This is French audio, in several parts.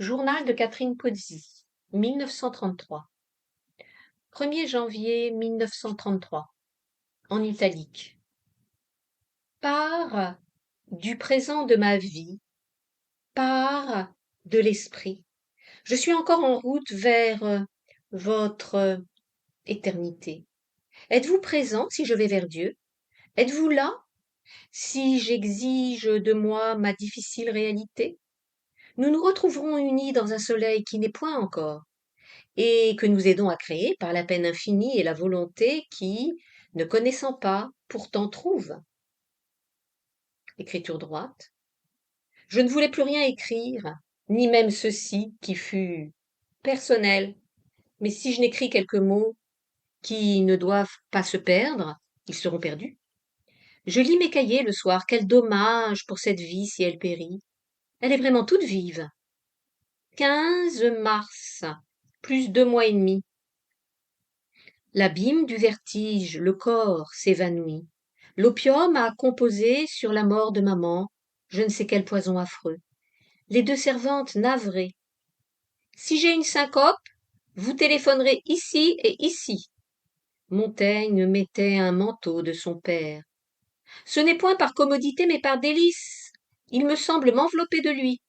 Journal de Catherine Pozzi, 1933. 1er janvier 1933, en italique. Part du présent de ma vie, part de l'esprit. Je suis encore en route vers votre éternité. Êtes-vous présent si je vais vers Dieu? Êtes-vous là si j'exige de moi ma difficile réalité? Nous nous retrouverons unis dans un soleil qui n'est point encore, et que nous aidons à créer par la peine infinie et la volonté qui, ne connaissant pas, pourtant trouve. Écriture droite. Je ne voulais plus rien écrire, ni même ceci qui fut personnel, mais si je n'écris quelques mots qui ne doivent pas se perdre, ils seront perdus. Je lis mes cahiers le soir, quel dommage pour cette vie si elle périt. Elle est vraiment toute vive. 15 mars, plus 2 mois et demi. L'abîme du vertige, le corps s'évanouit. L'opium a composé sur la mort de maman je ne sais quel poison affreux. Les 2 servantes navrées. Si j'ai une syncope, vous téléphonerez ici et ici. Montaigne mettait un manteau de son père. Ce n'est point par commodité mais par délice. Il me semble m'envelopper de lui.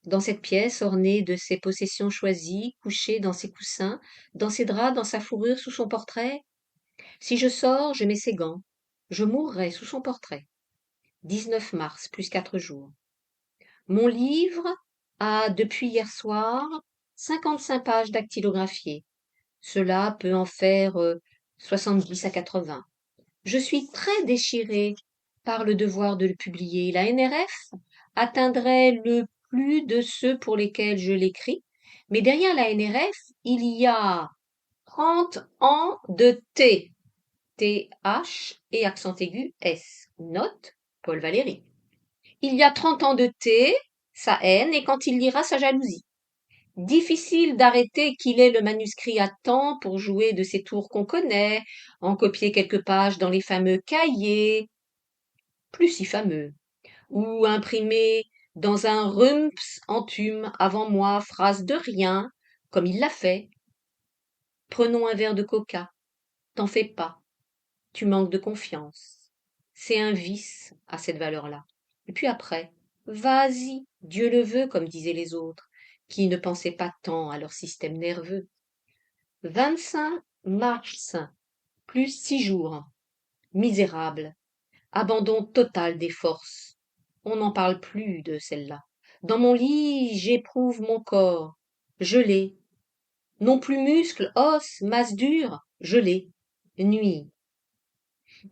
Dans cette pièce ornée de ses possessions choisies, couché dans ses coussins, dans ses draps, dans sa fourrure, sous son portrait, si je sors, je mets ses gants. Je mourrai sous son portrait. 19 mars, plus 4 jours. Mon livre a, depuis hier soir, 55 pages dactylographiées. Cela peut en faire 70 à 80. Je suis très déchirée par le devoir de le publier. La NRF atteindrait le plus de ceux pour lesquels je l'écris, mais derrière la NRF, il y a 30 ans de T. T-H et accent aigu S. Note Paul Valéry. Il y a 30 ans de T, sa haine, et quand il lira sa jalousie. Difficile d'arrêter qu'il ait le manuscrit à temps pour jouer de ces tours qu'on connaît, en copier quelques pages dans les fameux cahiers, plus si fameux, ou imprimer dans un rumps entume avant moi phrase de rien, comme il l'a fait. Prenons un verre de coca. T'en fais pas. Tu manques de confiance. C'est un vice à cette valeur-là. Et puis après, vas-y, Dieu le veut, comme disaient les autres, qui ne pensaient pas tant à leur système nerveux. 25 mars, plus 6 jours. Misérable. Abandon total des forces. On n'en parle plus de celle-là. Dans mon lit, j'éprouve mon corps. Je l'ai. Non plus muscles, os, masse dure, je l'ai. Nuit.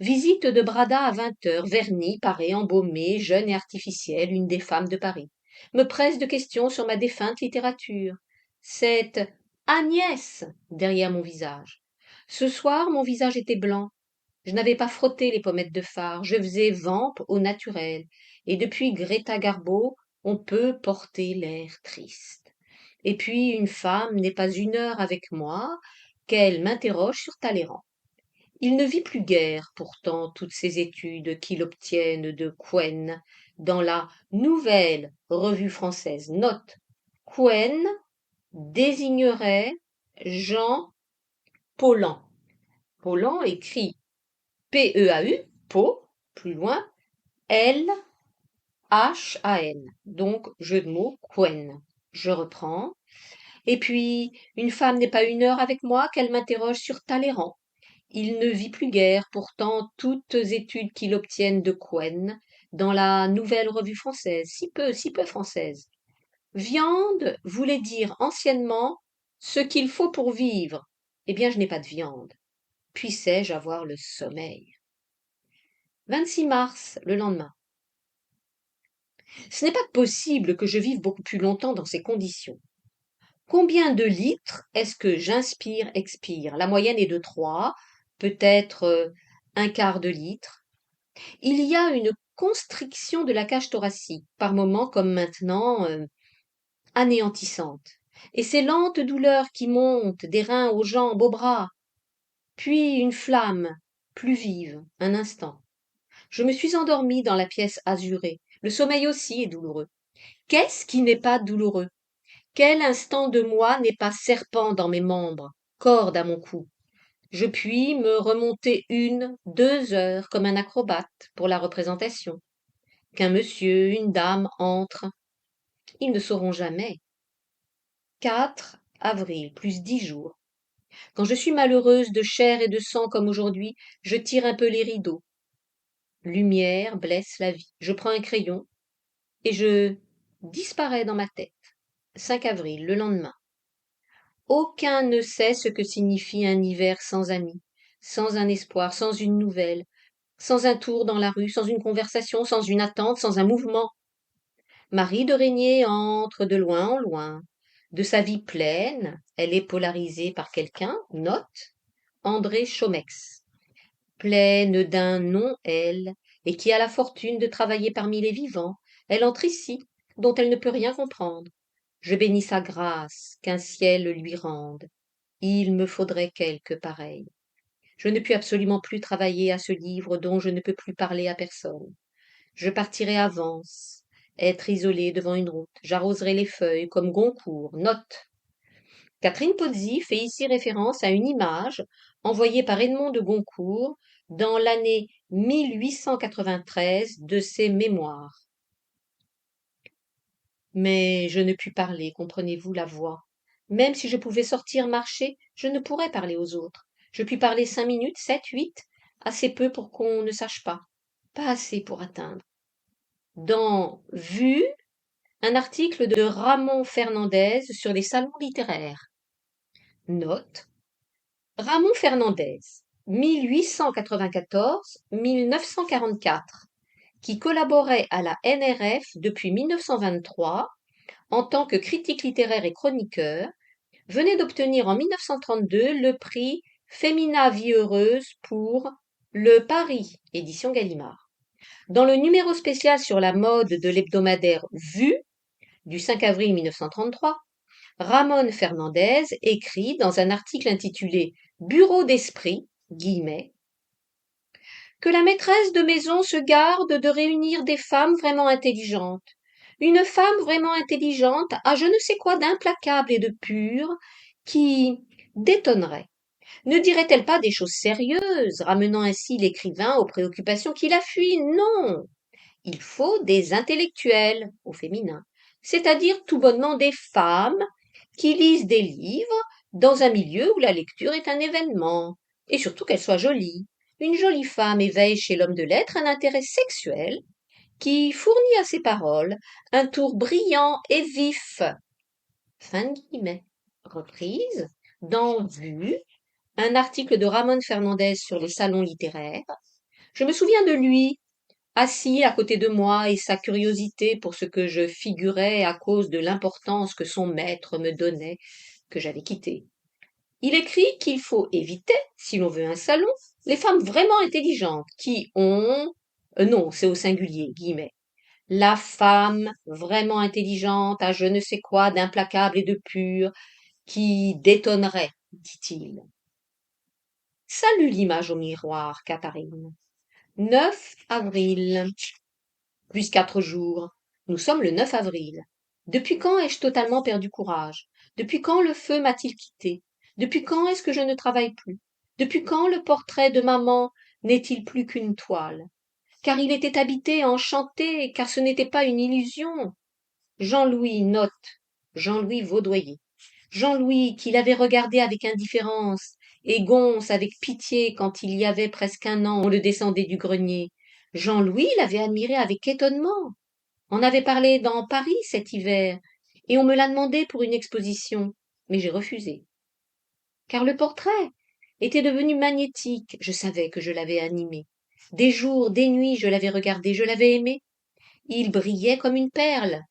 Visite de Brada à 20 heures, vernis, paré, embaumé, jeune et artificielle, une des femmes de Paris. Me presse de questions sur ma défunte littérature. Cette Agnès derrière mon visage. Ce soir, mon visage était blanc. Je n'avais pas frotté les pommettes de fard. Je faisais vampe au naturel. Et depuis Greta Garbo, on peut porter l'air triste. Et puis, une femme n'est pas 1 heure avec moi qu'elle m'interroge sur Talleyrand. Il ne vit plus guère, pourtant, toutes ces études qu'il obtienne de Cohen dans la Nouvelle Revue Française. Note, Cohen désignerait Jean Paulhan. Paulhan écrit P-E-A-U, Po, plus loin, L-H-A-N. Donc, jeu de mots, Cohen. Je reprends. Et puis, une femme n'est pas 1 heure avec moi qu'elle m'interroge sur Talleyrand. Il ne vit plus guère, pourtant, toutes études qu'il obtienne de Cohen dans la Nouvelle Revue Française, si peu française. Viande voulait dire anciennement ce qu'il faut pour vivre. Eh bien, je n'ai pas de viande. Puissais-je avoir le sommeil? 26 mars, le lendemain. Ce n'est pas possible que je vive beaucoup plus longtemps dans ces conditions. Combien de litres est-ce que j'inspire, expire? La moyenne est de 3, peut-être un quart de litre. Il y a une constriction de la cage thoracique, par moments comme maintenant, anéantissante. Et ces lentes douleurs qui montent des reins aux jambes, aux bras. Puis une flamme, plus vive, un instant. Je me suis endormie dans la pièce azurée. Le sommeil aussi est douloureux. Qu'est-ce qui n'est pas douloureux? Quel instant de moi n'est pas serpent dans mes membres, corde à mon cou? Je puis me remonter 1, 2 heures comme un acrobate pour la représentation. Qu'un monsieur, une dame entrent, ils ne sauront jamais. 4 avril, plus 10 jours. Quand je suis malheureuse de chair et de sang comme aujourd'hui, je tire un peu les rideaux. Lumière blesse la vie. Je prends un crayon et je disparais dans ma tête. 5 avril, le lendemain. Aucun ne sait ce que signifie un hiver sans amis, sans un espoir, sans une nouvelle, sans un tour dans la rue, sans une conversation, sans une attente, sans un mouvement. Marie de Régnier entre de loin en loin. De sa vie pleine, elle est polarisée par quelqu'un, note, André Chomex, pleine d'un non-elle, et qui a la fortune de travailler parmi les vivants. Elle entre ici, dont elle ne peut rien comprendre. Je bénis sa grâce, qu'un ciel lui rende. Il me faudrait quelque pareil. Je ne puis absolument plus travailler à ce livre dont je ne peux plus parler à personne. Je partirai avance, être isolé devant une route. J'arroserai les feuilles comme Goncourt. Note. Catherine Pozzi fait ici référence à une image envoyée par Edmond de Goncourt dans l'année 1893 de ses mémoires. Mais je ne puis parler, comprenez-vous la voix. Même si je pouvais sortir marcher, je ne pourrais parler aux autres. Je puis parler 5 minutes, 7, 8, assez peu pour qu'on ne sache pas. Pas assez pour atteindre. Dans Vue, un article de Ramon Fernandez sur les salons littéraires. Note. Ramon Fernandez, 1894-1944, qui collaborait à la NRF depuis 1923 en tant que critique littéraire et chroniqueur, venait d'obtenir en 1932 le prix Femina Vie heureuse pour Le Paris, édition Gallimard. Dans le numéro spécial sur la mode de l'hebdomadaire Vue du 5 avril 1933, Ramon Fernandez écrit dans un article intitulé Bureau d'esprit, guillemets, que la maîtresse de maison se garde de réunir des femmes vraiment intelligentes. Une femme vraiment intelligente a je ne sais quoi d'implacable et de pur qui détonnerait. Ne dirait-elle pas des choses sérieuses, ramenant ainsi l'écrivain aux préoccupations qui la fuient? Non. Il faut des intellectuels, au féminin, c'est-à-dire tout bonnement des femmes qui lisent des livres dans un milieu où la lecture est un événement, et surtout qu'elle soit jolie. Une jolie femme éveille chez l'homme de lettres un intérêt sexuel qui fournit à ses paroles un tour brillant et vif. Fin de guillemets. Reprise, dans Vue, un article de Ramon Fernandez sur les salons littéraires. Je me souviens de lui, assis à côté de moi, et sa curiosité pour ce que je figurais à cause de l'importance que son maître me donnait, que j'avais quitté. Il écrit qu'il faut éviter, si l'on veut un salon, les femmes vraiment intelligentes qui ont... non, c'est au singulier, guillemets. La femme vraiment intelligente a je ne sais quoi d'implacable et de pur qui détonnerait, dit-il. Salut l'image au miroir, Catherine. 9 avril. Plus 4 jours. Nous sommes le 9 avril. Depuis quand ai-je totalement perdu courage? Depuis quand le feu m'a-t-il quitté? Depuis quand est-ce que je ne travaille plus? Depuis quand le portrait de maman n'est-il plus qu'une toile? Car il était habité, enchanté, car ce n'était pas une illusion. Jean-Louis note, Jean-Louis Vaudoyer. Jean-Louis, qu'il avait regardé avec indifférence, et Gonse avec pitié quand il y avait presque un an on le descendait du grenier. Jean-Louis l'avait admiré avec étonnement. On avait parlé dans Paris cet hiver, et on me l'a demandé pour une exposition, mais j'ai refusé. Car le portrait était devenu magnétique, je savais que je l'avais animé. Des jours, des nuits, je l'avais regardé, je l'avais aimé. Il brillait comme une perle.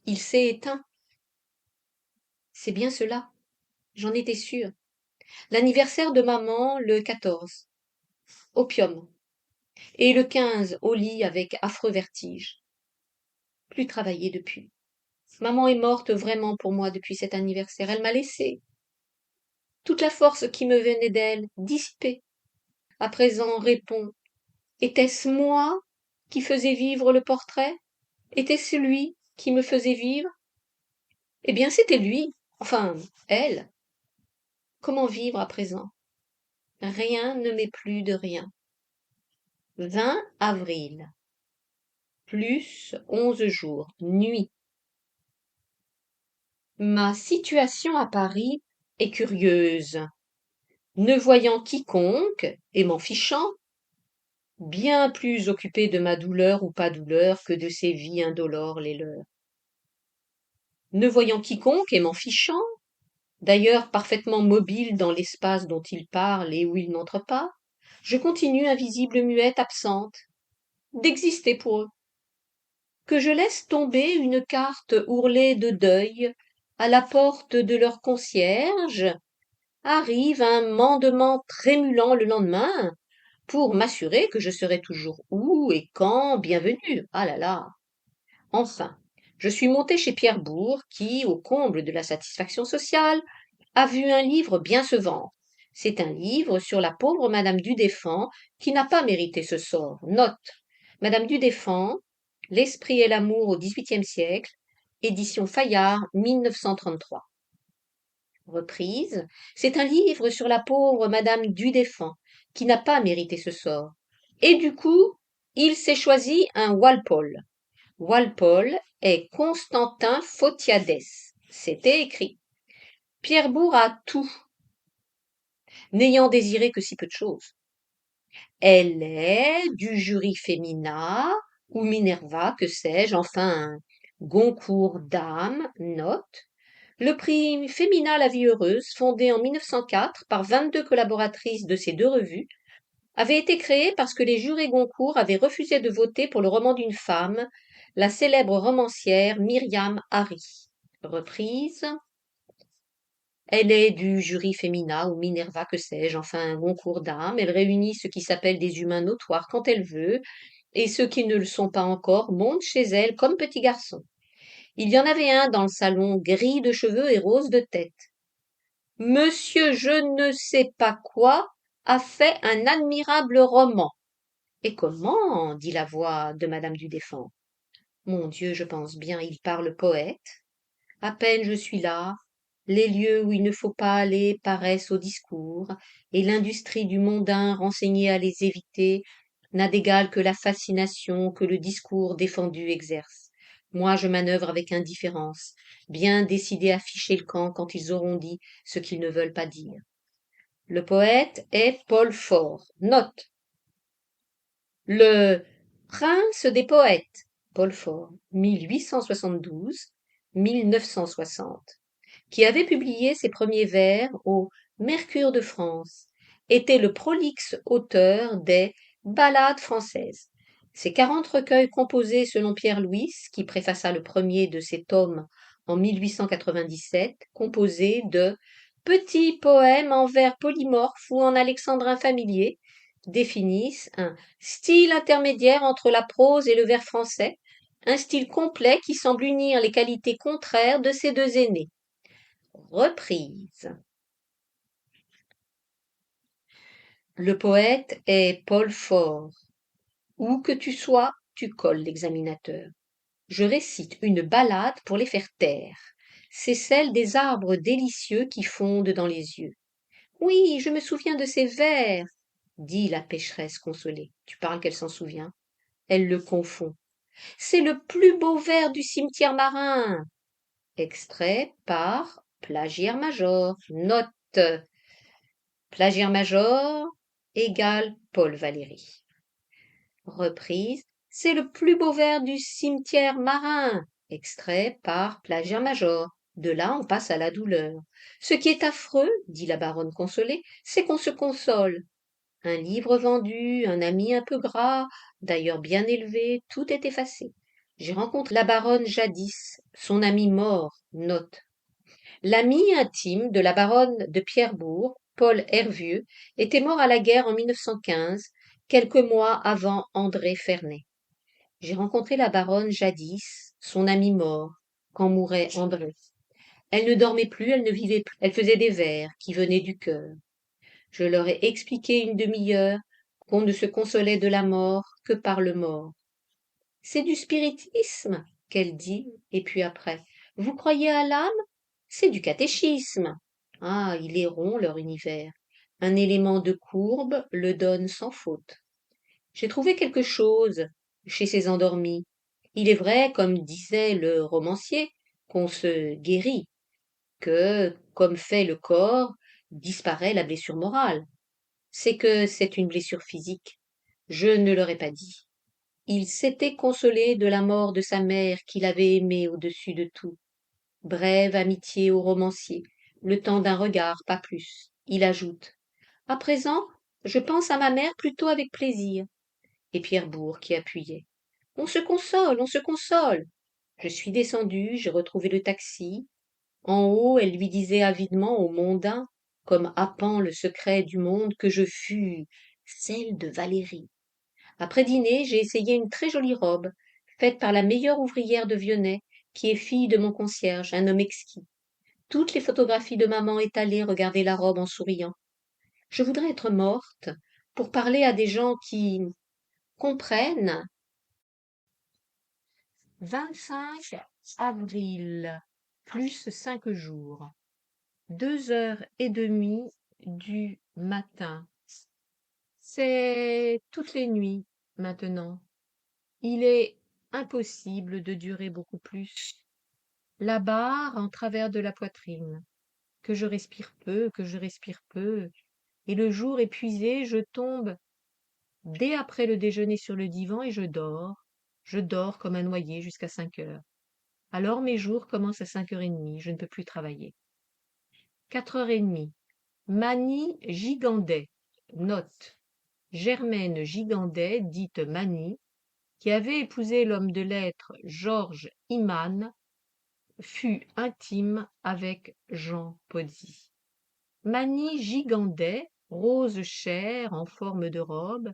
Il s'est éteint. C'est bien cela. J'en étais sûre. L'anniversaire de maman, le 14. Opium. Et le 15, au lit avec affreux vertige. Plus travaillé depuis. Maman est morte vraiment pour moi depuis cet anniversaire. Elle m'a laissé. Toute la force qui me venait d'elle, dissipée. À présent, réponds. Était-ce moi qui faisais vivre le portrait? Était-ce lui qui me faisait vivre? Eh bien, c'était lui, enfin, elle. Comment vivre à présent? Rien ne m'est plus de rien. 20 avril, plus 11 jours, nuit. Ma situation à Paris est curieuse. Ne voyant quiconque et m'en fichant, bien plus occupé de ma douleur ou pas douleur que de ces vies indolores les leurs. Ne voyant quiconque et m'en fichant, d'ailleurs parfaitement mobile dans l'espace dont ils parlent et où ils n'entrent pas, je continue invisible, muette, absente, d'exister pour eux. Que je laisse tomber une carte ourlée de deuil à la porte de leur concierge, arrive un mandement trémulant le lendemain pour m'assurer que je serai toujours où et quand bienvenue. Ah là là. Enfin, je suis montée chez Pierre Bourg, qui, au comble de la satisfaction sociale, a vu un livre bien se vendre. C'est un livre sur la pauvre Madame Dudéfend, qui n'a pas mérité ce sort. Note. Madame Dudéfend, L'esprit et l'amour au XVIIIe siècle, édition Fayard, 1933. Reprise. C'est un livre sur la pauvre Madame Dudéfend, qui n'a pas mérité ce sort. Et du coup, il s'est choisi un Walpole. Walpole est Constantin Photiades. C'était écrit. Pierre Bourg a tout, n'ayant désiré que si peu de choses. Elle est du jury féminin, ou Minerva, que sais-je, enfin, Goncourt d'âme, note. Le prix Féminin La Vie Heureuse, fondé en 1904 par 22 collaboratrices de ces deux revues, avait été créé parce que les jurés Goncourt avaient refusé de voter pour le roman d'une femme, la célèbre romancière Myriam Harry. Reprise. Elle est du jury féminin ou Minerva, que sais-je, enfin un concours d'âme. Elle réunit ce qui s'appelle des humains notoires quand elle veut, et ceux qui ne le sont pas encore montent chez elle comme petits garçons. Il y en avait un dans le salon, gris de cheveux et rose de tête. Monsieur je ne sais pas quoi a fait un admirable roman. Et comment? Dit la voix de madame du Deffand. Mon Dieu, je pense bien, il parle poète. À peine je suis là, les lieux où il ne faut pas aller paraissent au discours, et l'industrie du mondain renseigné à les éviter n'a d'égal que la fascination que le discours défendu exerce. Moi je manœuvre avec indifférence, bien décidé à ficher le camp quand ils auront dit ce qu'ils ne veulent pas dire. Le poète est Paul Fort. Note. Le prince des poètes, Paul Fort, 1872-1960, qui avait publié ses premiers vers au Mercure de France, était le prolixe auteur des Ballades françaises. Ces 40 recueils composés selon Pierre Louys, qui préfaça le premier de ces tomes en 1897, composés de petits poèmes en vers polymorphes ou en alexandrin familier, définissent un style intermédiaire entre la prose et le vers français, un style complet qui semble unir les qualités contraires de ces deux aînés. Reprise. Le poète est Paul Fort. Où que tu sois, tu colles l'examinateur. Je récite une ballade pour les faire taire. C'est celle des arbres délicieux qui fondent dans les yeux. Oui, je me souviens de ces vers, dit la pécheresse consolée. Tu parles qu'elle s'en souvient. Elle le confond. C'est le plus beau vers du cimetière marin. Extrait par Plagiaire Major. Note. Plagiaire Major égale Paul Valéry. Reprise. C'est le plus beau vers du cimetière marin. Extrait par Plagiaire Major. De là, on passe à la douleur. Ce qui est affreux, dit la baronne consolée, c'est qu'on se console. Un livre vendu, un ami un peu gras, d'ailleurs bien élevé, tout est effacé. J'ai rencontré la baronne jadis, son ami mort, note. L'ami intime de la baronne de Pierrebourg, Paul Hervieux, était mort à la guerre en 1915, quelques mois avant André Ferney. J'ai rencontré la baronne jadis, son ami mort, quand mourait André. Elle ne dormait plus, elle ne vivait plus, elle faisait des vers qui venaient du cœur. Je leur ai expliqué une demi-heure qu'on ne se consolait de la mort que par le mort. C'est du spiritisme, qu'elle dit, et puis après. Vous croyez à l'âme? C'est du catéchisme. Ah, il est rond leur univers. Un élément de courbe le donne sans faute. J'ai trouvé quelque chose chez ces endormis. Il est vrai, comme disait le romancier, qu'on se guérit, que, comme fait le corps, disparaît la blessure morale. C'est que c'est une blessure physique. Je ne leur ai pas dit. Il s'était consolé de la mort de sa mère qu'il avait aimée au-dessus de tout. Brève amitié au romancier, le temps d'un regard, pas plus. Il ajoute: à présent, je pense à ma mère plutôt avec plaisir. Et Pierrebourg qui appuyait: on se console, on se console. Je suis descendu, j'ai retrouvé le taxi. En haut, elle lui disait avidement au mondain, comme happant le secret du monde, que je fus celle de Valérie. Après dîner, j'ai essayé une très jolie robe, faite par la meilleure ouvrière de Vionnet, qui est fille de mon concierge, un homme exquis. Toutes les photographies de maman étalées regardaient la robe en souriant. Je voudrais être morte pour parler à des gens qui comprennent. 25 avril, plus 5 jours. 2h30 du matin. C'est toutes les nuits maintenant. Il est impossible de durer beaucoup plus. La barre en travers de la poitrine. Que je respire peu, que je respire peu. Et le jour épuisé, je tombe dès après le déjeuner sur le divan et je dors. Je dors comme un noyé jusqu'à 5 heures. Alors mes jours commencent à 5h30, je ne peux plus travailler. 4h30. Manie Gigandet. Note. Germaine Gigandet, dite Manie, qui avait épousé l'homme de lettres Georges Iman, fut intime avec Jean Pozzi. Manie Gigandet, rose chair en forme de robe,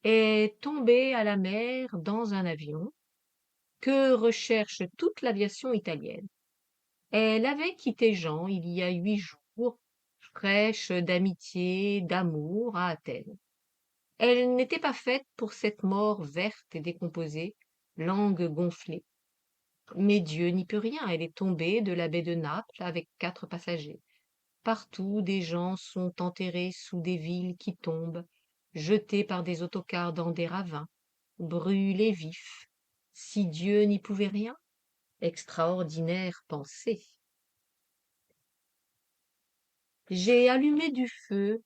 est tombée à la mer dans un avion que recherche toute l'aviation italienne. Elle avait quitté Jean il y a 8 jours, fraîche d'amitié, d'amour, à Athènes. Elle n'était pas faite pour cette mort verte et décomposée, langue gonflée. Mais Dieu n'y peut rien, elle est tombée de la baie de Naples avec 4 passagers. Partout, des gens sont enterrés sous des villes qui tombent, jetés par des autocars dans des ravins, brûlés vifs. Si Dieu n'y pouvait rien? Extraordinaire pensée. J'ai allumé du feu,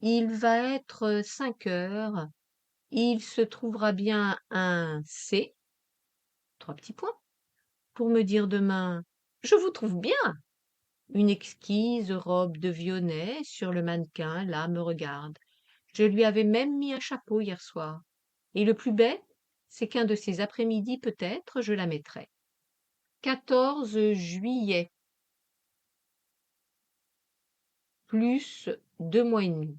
il va être 5 heures, il se trouvera bien un C, 3 petits points, pour me dire demain: je vous trouve bien. Une exquise robe de vionnet sur le mannequin, là, me regarde. Je lui avais même mis un chapeau hier soir. Et le plus bête, c'est qu'un de ces après-midi, peut-être, je la mettrai. 14 juillet, plus 2 mois et demi.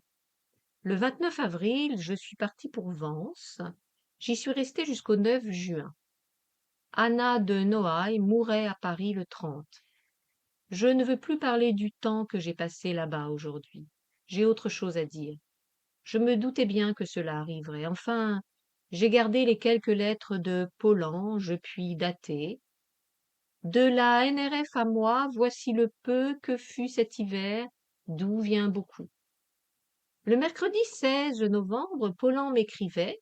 Le 29 avril, je suis partie pour Vence. J'y suis restée jusqu'au 9 juin. Anna de Noailles mourait à Paris le 30. Je ne veux plus parler du temps que j'ai passé là-bas aujourd'hui. J'ai autre chose à dire. Je me doutais bien que cela arriverait. Enfin, j'ai gardé les quelques lettres de Paulange, puis datées. De la NRF à moi, voici le peu que fut cet hiver, d'où vient beaucoup. Le mercredi 16 novembre, Paulan m'écrivait,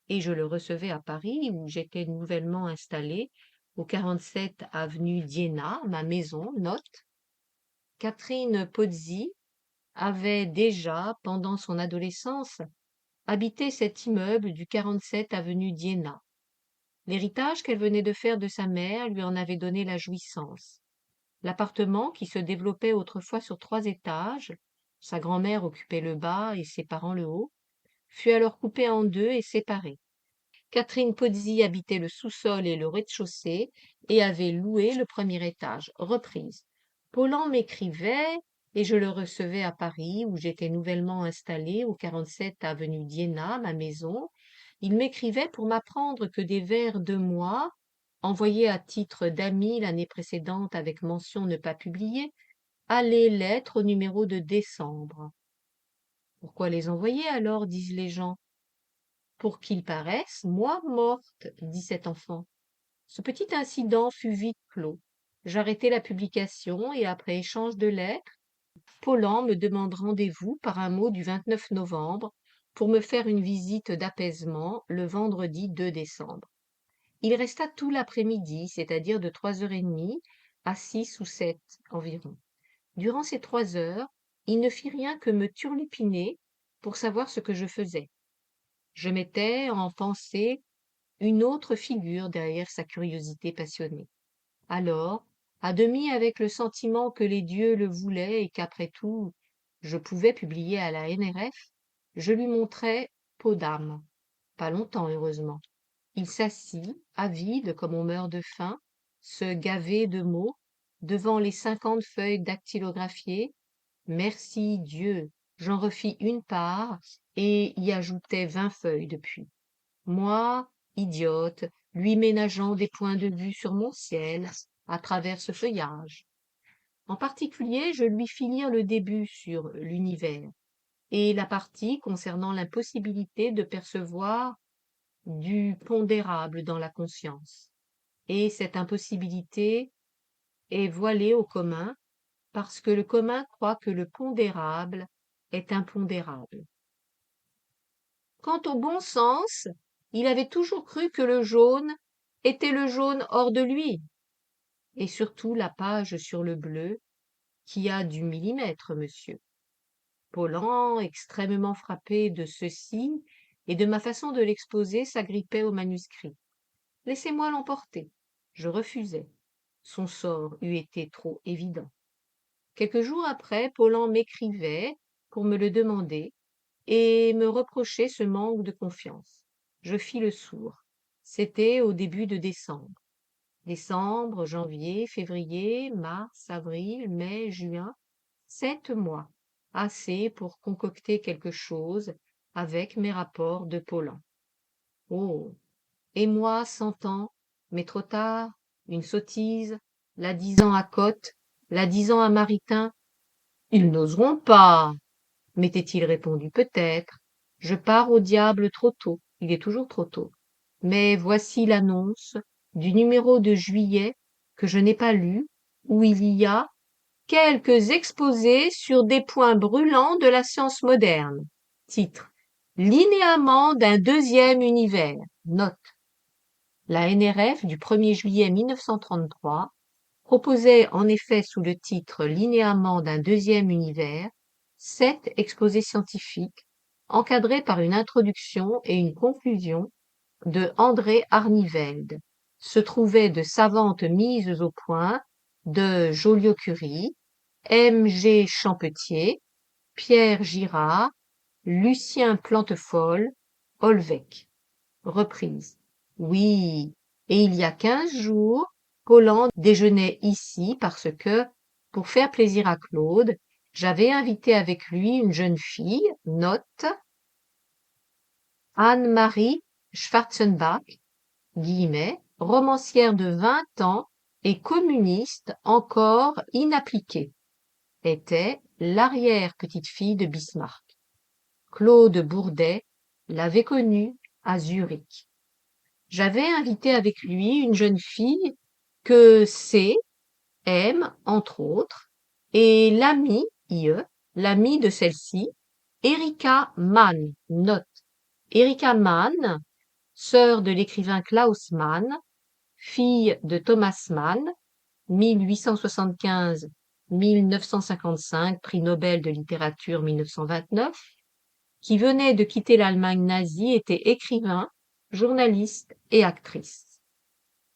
et je le recevais à Paris, où j'étais nouvellement installée, au 47 avenue d'Iéna, ma maison, note. Catherine Pozzi avait déjà, pendant son adolescence, habité cet immeuble du 47 avenue d'Iéna. L'héritage qu'elle venait de faire de sa mère lui en avait donné la jouissance. L'appartement, qui se développait autrefois sur 3 étages, sa grand-mère occupait le bas et ses parents le haut, fut alors coupé en deux et séparé. Catherine Pozzi habitait le sous-sol et le rez-de-chaussée et avait loué le premier étage. Reprise. Paulan m'écrivait et je le recevais à Paris, où j'étais nouvellement installée au 47 avenue d'Iéna, ma maison. Il m'écrivait pour m'apprendre que des vers de moi, envoyés à titre d'ami l'année précédente avec mention ne pas publiée, allaient l'être au numéro de décembre. Pourquoi les envoyer alors, disent les gens? Pour qu'il paraisse, moi morte, dit cet enfant. Ce petit incident fut vite clos. J'arrêtai la publication et après échange de lettres, Paulan me demande rendez-vous par un mot du 29 novembre pour me faire une visite d'apaisement le vendredi 2 décembre. Il resta tout l'après-midi, c'est-à-dire de 3h30 à 6 ou 7 environ. Durant ces 3 heures, il ne fit rien que me turlupiner pour savoir ce que je faisais. Je mettais en pensée une autre figure derrière sa curiosité passionnée. Alors, à demi avec le sentiment que les dieux le voulaient et qu'après tout, je pouvais publier à la NRF, je lui montrai Peau d'âme. Pas longtemps, heureusement. Il s'assit, avide comme on meurt de faim, se gavait de mots, devant les 50 feuilles dactylographiées. Merci Dieu, j'en refis une part et y ajoutai 20 feuilles depuis. Moi, idiote, lui ménageant des points de vue sur mon ciel, à travers ce feuillage. En particulier, je lui fis lire le début sur l'univers et la partie concernant l'impossibilité de percevoir du pondérable dans la conscience. Et cette impossibilité est voilée au commun parce que le commun croit que le pondérable est impondérable. Quant au bon sens, il avait toujours cru que le jaune était le jaune hors de lui, et surtout la page sur le bleu, qui a du millimètre, monsieur. Paulan, extrêmement frappé de ceci et de ma façon de l'exposer, s'agrippait au manuscrit. Laissez-moi l'emporter. Je refusai. Son sort eût été trop évident. Quelques jours après, Paulan m'écrivait pour me le demander et me reprochait ce manque de confiance. Je fis le sourd. C'était au début de décembre. Décembre, janvier, février, mars, avril, mai, juin, 7 mois, assez pour concocter quelque chose avec mes rapports de Paulan. Oh, et moi, 100 ans, mais trop tard, une sottise, la disant à Cotte, la disant à Maritain. Ils n'oseront pas, m'était-il répondu, peut-être. Je pars au diable trop tôt, il est toujours trop tôt. Mais voici l'annonce du numéro de juillet que je n'ai pas lu, où il y a quelques exposés sur des points brûlants de la science moderne. Titre. Linéament d'un deuxième univers. Note. La NRF du 1er juillet 1933 proposait en effet sous le titre Linéament d'un deuxième univers 7 exposés scientifiques encadrés par une introduction et une conclusion de André Arnivelde. Se trouvaient de savantes mises au point de Joliot-Curie, M. G. Champetier, Pierre Girard, Lucien Plantefol, Olvec. Reprise. Oui, et il y a 15 jours, Paulan déjeunait ici parce que, pour faire plaisir à Claude, j'avais invité avec lui une jeune fille, note, Anne-Marie Schwarzenbach, guillemets, romancière de 20 ans et communiste encore inappliquée, était l'arrière-petite-fille de Bismarck. Claude Bourdet l'avait connue à Zurich. J'avais invité avec lui une jeune fille que C aime, entre autres, et l'amie, IE, l'amie de celle-ci, Erika Mann, note. Erika Mann, sœur de l'écrivain Klaus Mann, fille de Thomas Mann, 1875-1955, prix Nobel de littérature 1929, qui venait de quitter l'Allemagne nazie, était écrivain, journaliste et actrice.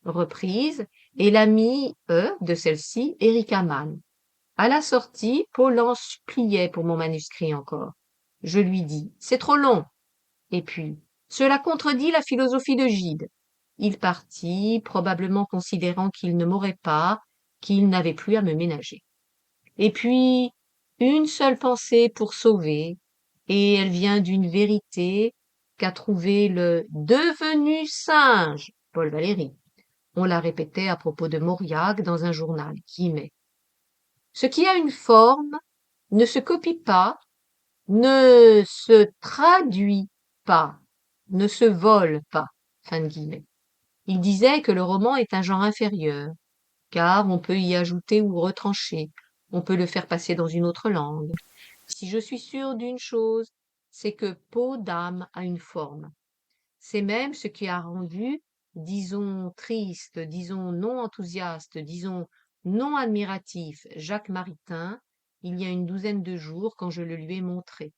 Reprise, et l'amie de celle-ci, Erika Mann. À la sortie, Paulan suppliait pour mon manuscrit encore. Je lui dis, c'est trop long. Et puis, cela contredit la philosophie de Gide. Il partit, probablement considérant qu'il ne m'aurait pas, qu'il n'avait plus à me ménager. Et puis, une seule pensée pour sauver, et elle vient d'une vérité qu'a trouvée le devenu singe, Paul Valéry. On la répétait à propos de Mauriac dans un journal, guillemets. Ce qui a une forme ne se copie pas, ne se traduit pas, ne se vole pas. Fin de guillemets. Il disait que le roman est un genre inférieur, car on peut y ajouter ou retrancher, on peut le faire passer dans une autre langue. Si je suis sûre d'une chose, c'est que peau d'âme a une forme. C'est même ce qui a rendu, disons triste, disons non enthousiaste, disons non admiratif, Jacques Maritain, il y a une douzaine de jours quand je le lui ai montré.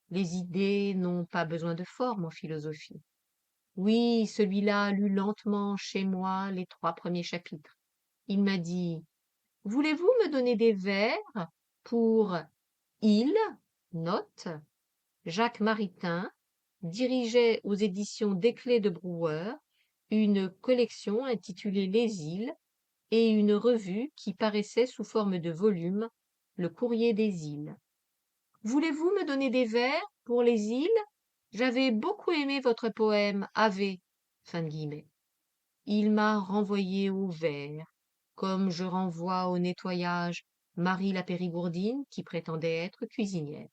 Les idées n'ont pas besoin de forme en philosophie. Oui, celui-là lut lentement chez moi les 3 premiers chapitres. Il m'a dit: «Voulez-vous me donner des vers pour il, note, Jacques Maritain dirigeait aux éditions Desclée de Brouwer une collection intitulée Les Îles et une revue qui paraissait sous forme de volume, Le Courrier des Îles. Voulez-vous me donner des vers pour les îles? J'avais beaucoup aimé votre poème Ave. Fin de guillemets. Il m'a renvoyé au vers, comme je renvoie au nettoyage Marie la Périgourdine qui prétendait être cuisinière.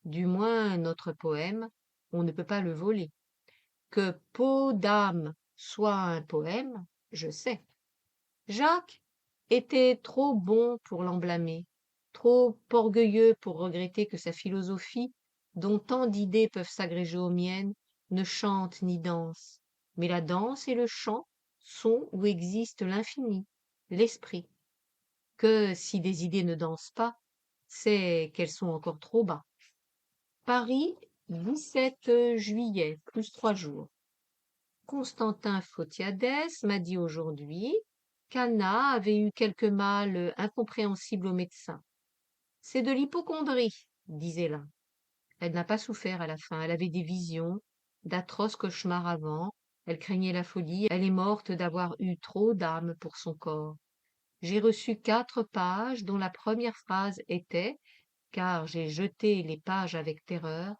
Du moins notre poème, on ne peut pas le voler. Que Peau d'âme soit un poème, je sais. Jacques était trop bon pour l'en blâmer, trop orgueilleux pour regretter que sa philosophie, dont tant d'idées peuvent s'agréger aux miennes, ne chante ni danse. Mais la danse et le chant sont où existe l'infini, l'esprit. Que si des idées ne dansent pas, c'est qu'elles sont encore trop bas. Paris, 17 juillet, plus 3 jours. Constantin Photiadès m'a dit aujourd'hui qu'Anna avait eu quelque mal incompréhensible au médecin. C'est de l'hypocondrie, disait l'un. Elle n'a pas souffert à la fin, elle avait des visions, d'atroces cauchemars avant, elle craignait la folie, elle est morte d'avoir eu trop d'âme pour son corps. J'ai reçu 4 pages dont la première phrase était, car j'ai jeté les pages avec terreur: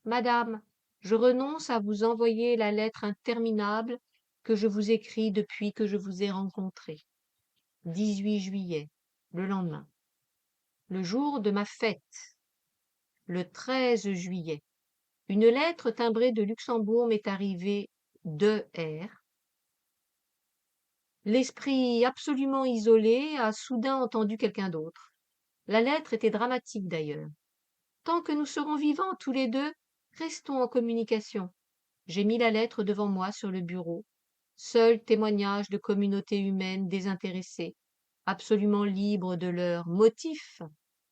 Madame, je renonce à vous envoyer la lettre interminable que je vous écris depuis que je vous ai rencontré. 18 juillet, le lendemain. Le jour de ma fête, le 13 juillet. Une lettre timbrée de Luxembourg m'est arrivée de R. L'esprit absolument isolé a soudain entendu quelqu'un d'autre. La lettre était dramatique d'ailleurs. Tant que nous serons vivants tous les deux, restons en communication. J'ai mis la lettre devant moi sur le bureau. Seul témoignage de communauté humaine désintéressée, absolument libre de leurs motifs.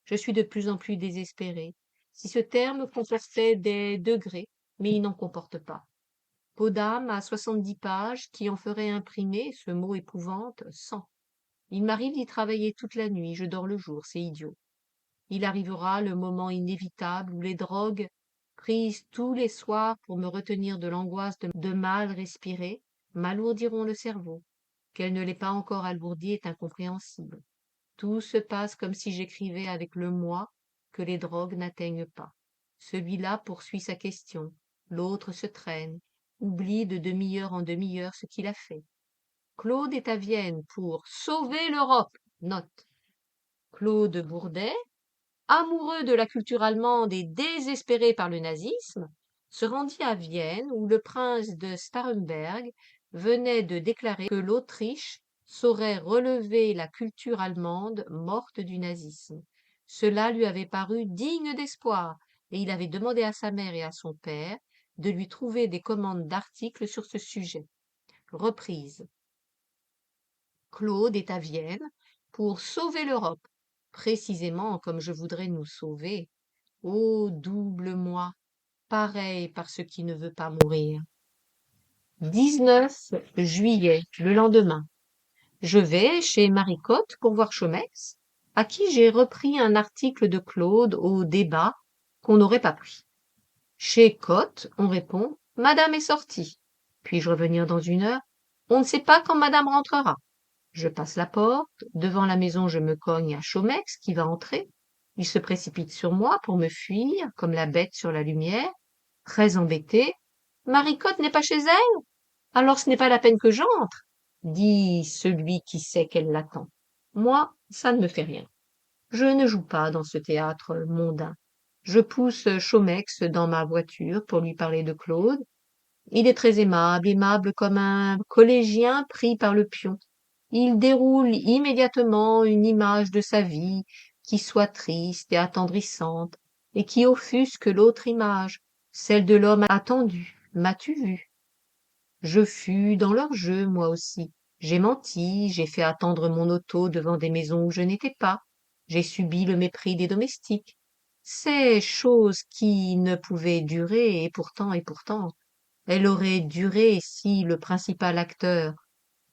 Je suis de plus en plus désespéré. Si ce terme comportait des degrés, mais il n'en comporte pas. Peau d'âme à 70 pages qui en ferait imprimer, ce mot épouvante, 100. Il m'arrive d'y travailler toute la nuit, je dors le jour, c'est idiot. Il arrivera le moment inévitable où les drogues, prises tous les soirs pour me retenir de l'angoisse de mal respirer, m'alourdiront le cerveau. Qu'elle ne l'ait pas encore alourdi est incompréhensible. Tout se passe comme si j'écrivais avec le moi que les drogues n'atteignent pas. Celui-là poursuit sa question, l'autre se traîne, oublie de demi-heure en demi-heure ce qu'il a fait. Claude est à Vienne pour sauver l'Europe. Note. Claude Bourdet, amoureux de la culture allemande et désespéré par le nazisme, se rendit à Vienne où le prince de Starhemberg venait de déclarer que l'Autriche saurait relever la culture allemande morte du nazisme. Cela lui avait paru digne d'espoir et il avait demandé à sa mère et à son père de lui trouver des commandes d'articles sur ce sujet. Reprise. Claude est à Vienne pour sauver l'Europe, précisément comme je voudrais nous sauver. Ô double moi, pareil par ce qui ne veut pas mourir. 19 juillet, le lendemain. Je vais chez Maricotte pour voir Chomex, à qui j'ai repris un article de Claude au débat qu'on n'aurait pas pris. Chez Cotte, on répond: Madame est sortie. Puis-je revenir dans 1 heure? On ne sait pas quand Madame rentrera. Je passe la porte, devant la maison je me cogne à Chomex qui va entrer. Il se précipite sur moi pour me fuir, comme la bête sur la lumière. Très embêté. Maricotte n'est pas chez elle? Alors ce n'est pas la peine que j'entre, dit celui qui sait qu'elle l'attend. Moi, ça ne me fait rien. Je ne joue pas dans ce théâtre mondain. Je pousse Chomex dans ma voiture pour lui parler de Claude. Il est très aimable, aimable comme un collégien pris par le pion. Il déroule immédiatement une image de sa vie qui soit triste et attendrissante, et qui offusque l'autre image, celle de l'homme attendu. M'as-tu vu? Je fus dans leur jeu, moi aussi. J'ai menti, j'ai fait attendre mon auto devant des maisons où je n'étais pas. J'ai subi le mépris des domestiques. Ces choses qui ne pouvaient durer, et pourtant, elles auraient duré si le principal acteur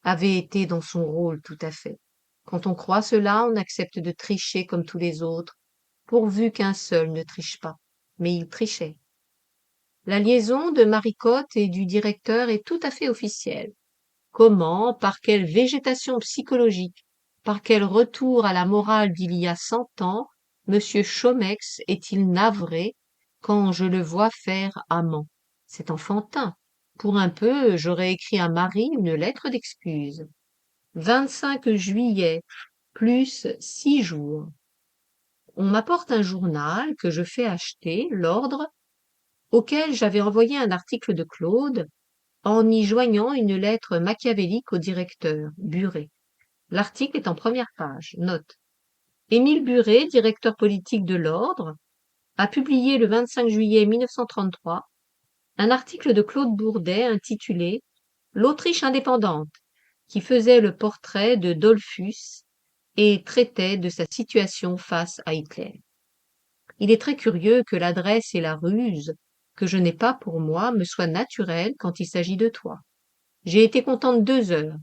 avait été dans son rôle tout à fait. Quand on croit cela, on accepte de tricher comme tous les autres, pourvu qu'un seul ne triche pas. Mais il trichait. La liaison de Maricotte et du directeur est tout à fait officielle. Comment, par quelle végétation psychologique, par quel retour à la morale d'il y a 100 ans, Monsieur Chomex est-il navré quand je le vois faire amant? C'est enfantin. Pour un peu, j'aurais écrit à Marie une lettre d'excuse. 25 juillet, plus 6 jours. On m'apporte un journal que je fais acheter, l'Ordre, auquel j'avais envoyé un article de Claude, en y joignant une lettre machiavélique au directeur, Buret. L'article est en première page. Note. Émile Buret, directeur politique de l'Ordre, a publié le 25 juillet 1933 un article de Claude Bourdet intitulé L'Autriche indépendante, qui faisait le portrait de Dollfuss et traitait de sa situation face à Hitler. Il est très curieux que l'adresse et la ruse, que je n'ai pas pour moi, me soient naturelles quand il s'agit de toi. J'ai été contente 2 heures,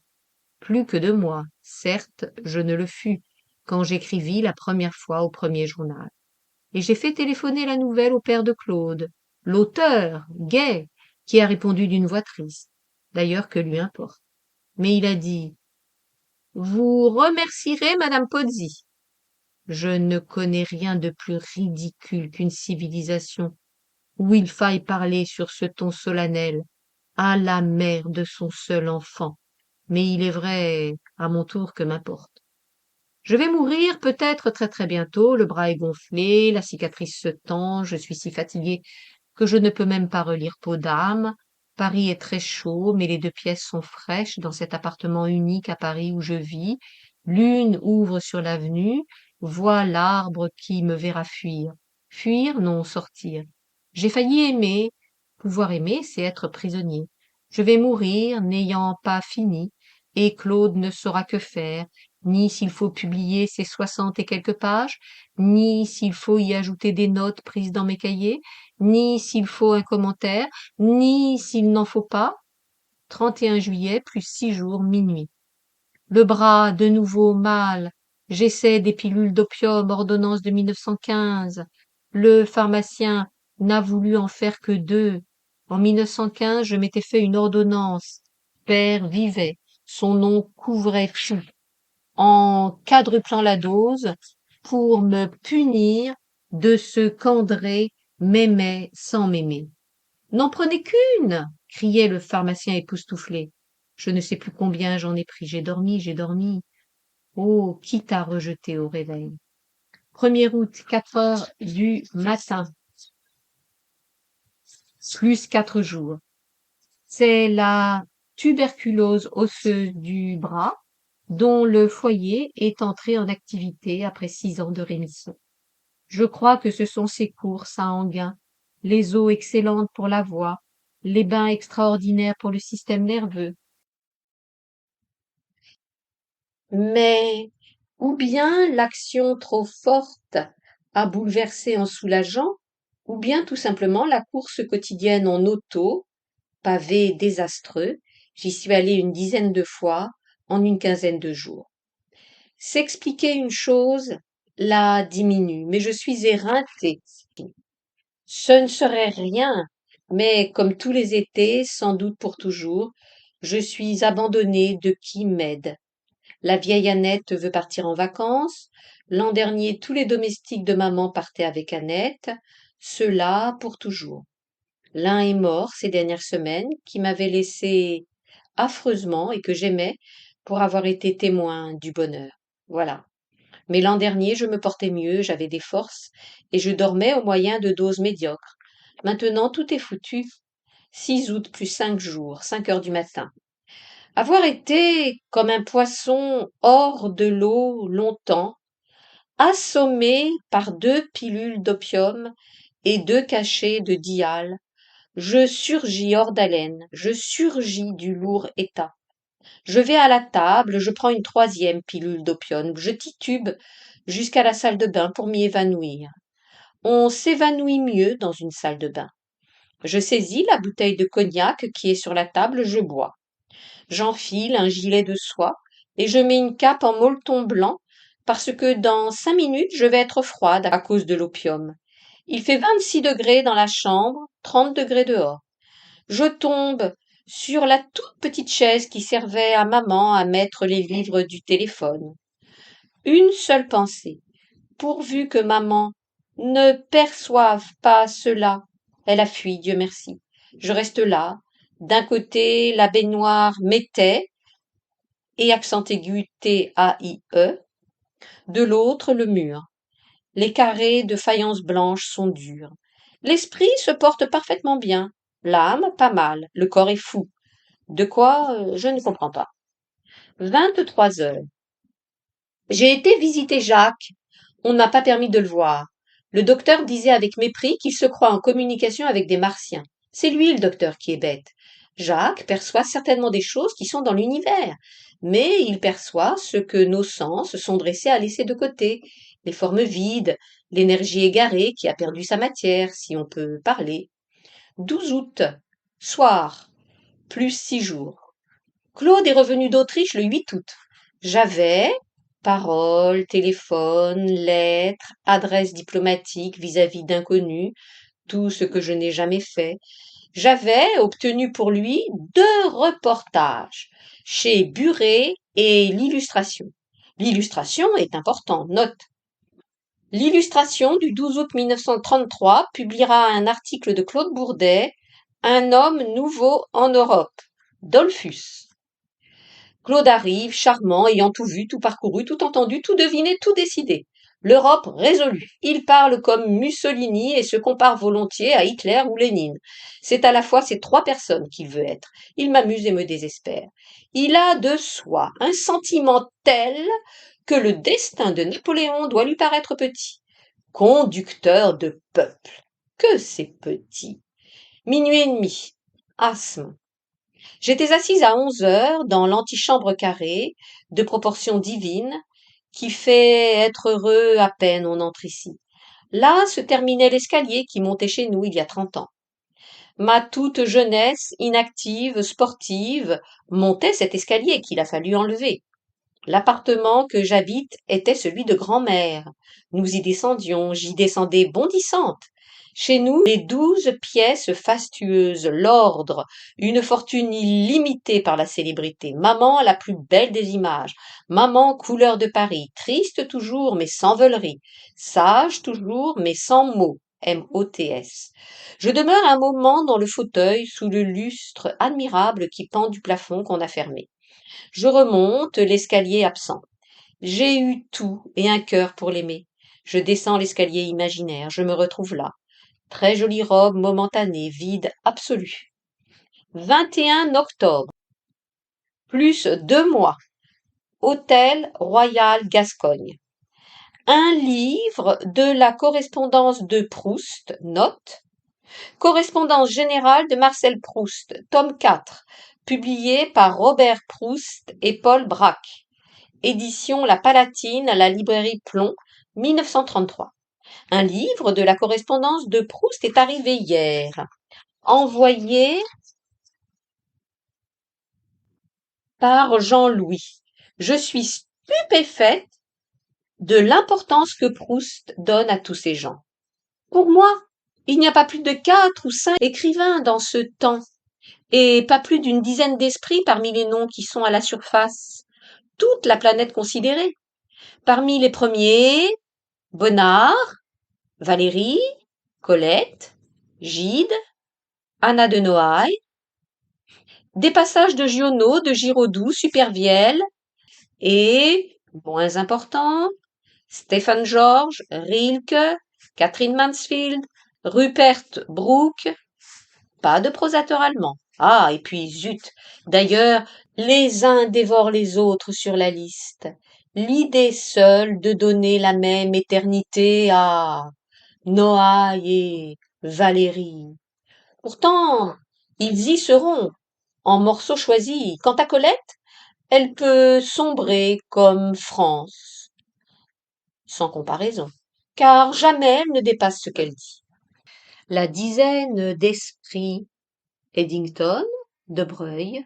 plus que de moi, certes, je ne le fus, quand j'écrivis la première fois au premier journal. Et j'ai fait téléphoner la nouvelle au père de Claude, l'auteur, gai, qui a répondu d'une voix triste. D'ailleurs, que lui importe. Mais il a dit « Vous remercierez madame Pozzi. » Je ne connais rien de plus ridicule qu'une civilisation où il faille parler sur ce ton solennel à la mère de son seul enfant. Mais il est vrai, à mon tour, que m'importe. Je vais mourir peut-être très très bientôt, le bras est gonflé, la cicatrice se tend, je suis si fatigué que je ne peux même pas relire Peau d'âme. Paris est très chaud, mais les 2 pièces sont fraîches dans cet appartement unique à Paris où je vis. L'une ouvre sur l'avenue, vois l'arbre qui me verra fuir. Fuir, non, sortir. J'ai failli aimer. Pouvoir aimer, c'est être prisonnier. Je vais mourir, n'ayant pas fini, et Claude ne saura que faire, ni s'il faut publier ces 60 et quelques pages, ni s'il faut y ajouter des notes prises dans mes cahiers, ni s'il faut un commentaire, ni s'il n'en faut pas. 31 juillet plus 6 jours, minuit. Le bras de nouveau mal. J'essaie des pilules d'opium, ordonnance de 1915. Le pharmacien n'a voulu en faire que 2. En 1915, je m'étais fait une ordonnance. Père vivait. Son nom couvrait tout. En quadruplant la dose pour me punir de ce qu'André m'aimait sans m'aimer. N'en prenez qu'une, criait le pharmacien époustouflé. Je ne sais plus combien j'en ai pris. J'ai dormi, j'ai dormi. Oh, qui t'a rejeté au réveil? 1er août, 4 heures du matin, plus 4 jours. C'est la tuberculose osseuse du bras, dont le foyer est entré en activité après 6 ans de rémission. Je crois que ce sont ces courses à Enghien, les eaux excellentes pour la voix, les bains extraordinaires pour le système nerveux. Mais ou bien l'action trop forte a bouleversé en soulageant, ou bien tout simplement la course quotidienne en auto, pavé désastreux, j'y suis allée une dizaine de fois en une quinzaine de jours. S'expliquer une chose la diminue, mais je suis éreintée. Ce ne serait rien, mais comme tous les étés, sans doute pour toujours, je suis abandonnée de qui m'aide. La vieille Annette veut partir en vacances. L'an dernier, tous les domestiques de maman partaient avec Annette. Ceux-là pour toujours. L'un est mort ces dernières semaines, qui m'avait laissé affreusement et que j'aimais pour avoir été témoin du bonheur. Voilà. Mais l'an dernier, je me portais mieux, j'avais des forces, et je dormais au moyen de doses médiocres. Maintenant, tout est foutu. 6 août plus 5 jours, 5 heures du matin. Avoir été comme un poisson hors de l'eau longtemps, assommé par 2 pilules d'opium et 2 cachets de dial, je surgis hors d'haleine, je surgis du lourd état. Je vais à la table, je prends une 3e pilule d'opium, je titube jusqu'à la salle de bain pour m'y évanouir. On s'évanouit mieux dans une salle de bain. Je saisis la bouteille de cognac qui est sur la table, je bois. J'enfile un gilet de soie et je mets une cape en molleton blanc parce que dans 5 minutes je vais être froide à cause de l'opium. Il fait 26 degrés dans la chambre, 30 degrés dehors. Je tombe sur la toute petite chaise qui servait à maman à mettre les livres du téléphone. Une seule pensée. Pourvu que maman ne perçoive pas cela. Elle a fui, Dieu merci. Je reste là. D'un côté, la baignoire m'était, et accent aigu T-A-I-E, de l'autre le mur. Les carrés de faïence blanche sont durs. L'esprit se porte parfaitement bien, l'âme pas mal, le corps est fou. De quoi, je ne comprends pas. 23 heures. J'ai été visiter Jacques. On ne m'a pas permis de le voir. Le docteur disait avec mépris qu'il se croit en communication avec des martiens. C'est lui le docteur qui est bête. Jacques perçoit certainement des choses qui sont dans l'univers, mais il perçoit ce que nos sens sont dressés à laisser de côté, les formes vides, l'énergie égarée qui a perdu sa matière, si on peut parler. 12 août. Soir. Plus 6 jours. Claude est revenu d'Autriche le 8 août. J'avais paroles, téléphone, lettres, adresses diplomatiques vis-à-vis d'inconnus, tout ce que je n'ai jamais fait. J'avais obtenu pour lui 2 reportages chez Buret et l'Illustration. L'Illustration est important, note. L'Illustration du 12 août 1933 publiera un article de Claude Bourdet, Un homme nouveau en Europe, Dollfus. Claude arrive, charmant, ayant tout vu, tout parcouru, tout entendu, tout deviné, tout décidé. L'Europe résolue. Il parle comme Mussolini et se compare volontiers à Hitler ou Lénine. C'est à la fois ces 3 personnes qu'il veut être. Il m'amuse et me désespère. Il a de soi un sentiment tel que le destin de Napoléon doit lui paraître petit. Conducteur de peuple. Que c'est petit. Minuit et demi. Asthme. J'étais assise à 11 heures dans l'antichambre carrée, de proportions divines, qui fait être heureux à peine on entre ici. Là se terminait l'escalier qui montait chez nous il y a 30 ans. Ma toute jeunesse, inactive, sportive, montait cet escalier qu'il a fallu enlever. L'appartement que j'habite était celui de grand-mère. Nous y descendions, j'y descendais bondissante. Chez nous, les 12 pièces fastueuses, l'ordre, une fortune illimitée par la célébrité, maman la plus belle des images, maman couleur de Paris, triste toujours mais sans veulerie, sage toujours mais sans mots, M-O-T-S. Je demeure un moment dans le fauteuil sous le lustre admirable qui pend du plafond qu'on a fermé. Je remonte l'escalier absent. J'ai eu tout et un cœur pour l'aimer. Je descends l'escalier imaginaire, je me retrouve là. Très jolie robe momentanée, vide absolu. 21 octobre. Plus 2 mois. Hôtel Royal Gascogne. Un livre de la correspondance de Proust, note. Correspondance générale de Marcel Proust, tome 4, publié par Robert Proust et Paul Braque. Édition La Palatine à la librairie Plomb, 1933. Un livre de la correspondance de Proust est arrivé hier. Envoyé par Jean-Louis. Je suis stupéfaite de l'importance que Proust donne à tous ces gens. Pour moi, il n'y a pas plus de 4 ou 5 écrivains dans ce temps, et pas plus d'une dizaine d'esprits parmi les noms qui sont à la surface, toute la planète considérée. Parmi les premiers, Bonnard, Valérie, Colette, Gide, Anna de Noailles, des passages de Giono, de Giraudoux, Supervielle, et, moins important, Stephen George, Rilke, Catherine Mansfield, Rupert Brooke, pas de prosateur allemand. Ah, et puis zut, d'ailleurs, Les uns dévorent les autres sur la liste. L'idée seule de donner la même éternité à Noailles et Valérie. Pourtant, ils y seront, en morceaux choisis. Quant à Colette, elle peut sombrer comme France, sans comparaison, car jamais elle ne dépasse ce qu'elle dit. La dizaine d'esprits Eddington, De Broglie,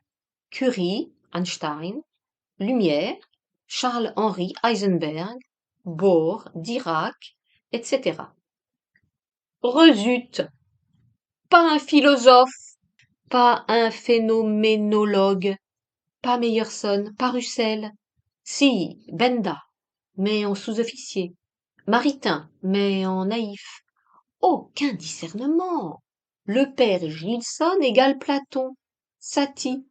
Curie, Einstein, Lumière, Charles-Henri Heisenberg, Bohr, Dirac, etc. Rezut, pas un philosophe, pas un phénoménologue, pas Meyerson, pas Russell. Si, Benda, mais en sous-officier. Maritain, mais en naïf. Aucun discernement. Le père Gilson égale Platon, Satie,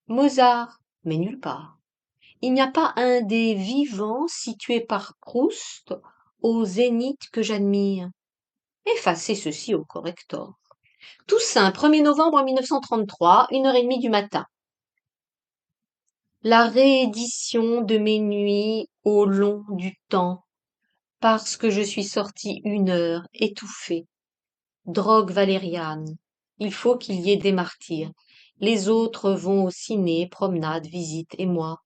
Mozart, mais nulle part. Il n'y a pas un des vivants situé par Proust au zénith que j'admire. Effacez ceci au corrector. Toussaint, 1er novembre 1933, 1h30 du matin. La réédition de mes nuits au long du temps, parce que je suis sortie 1 heure, étouffée. Drogue valériane. Il faut qu'il y ait des martyrs. Les autres vont au ciné, promenade, visite, et moi.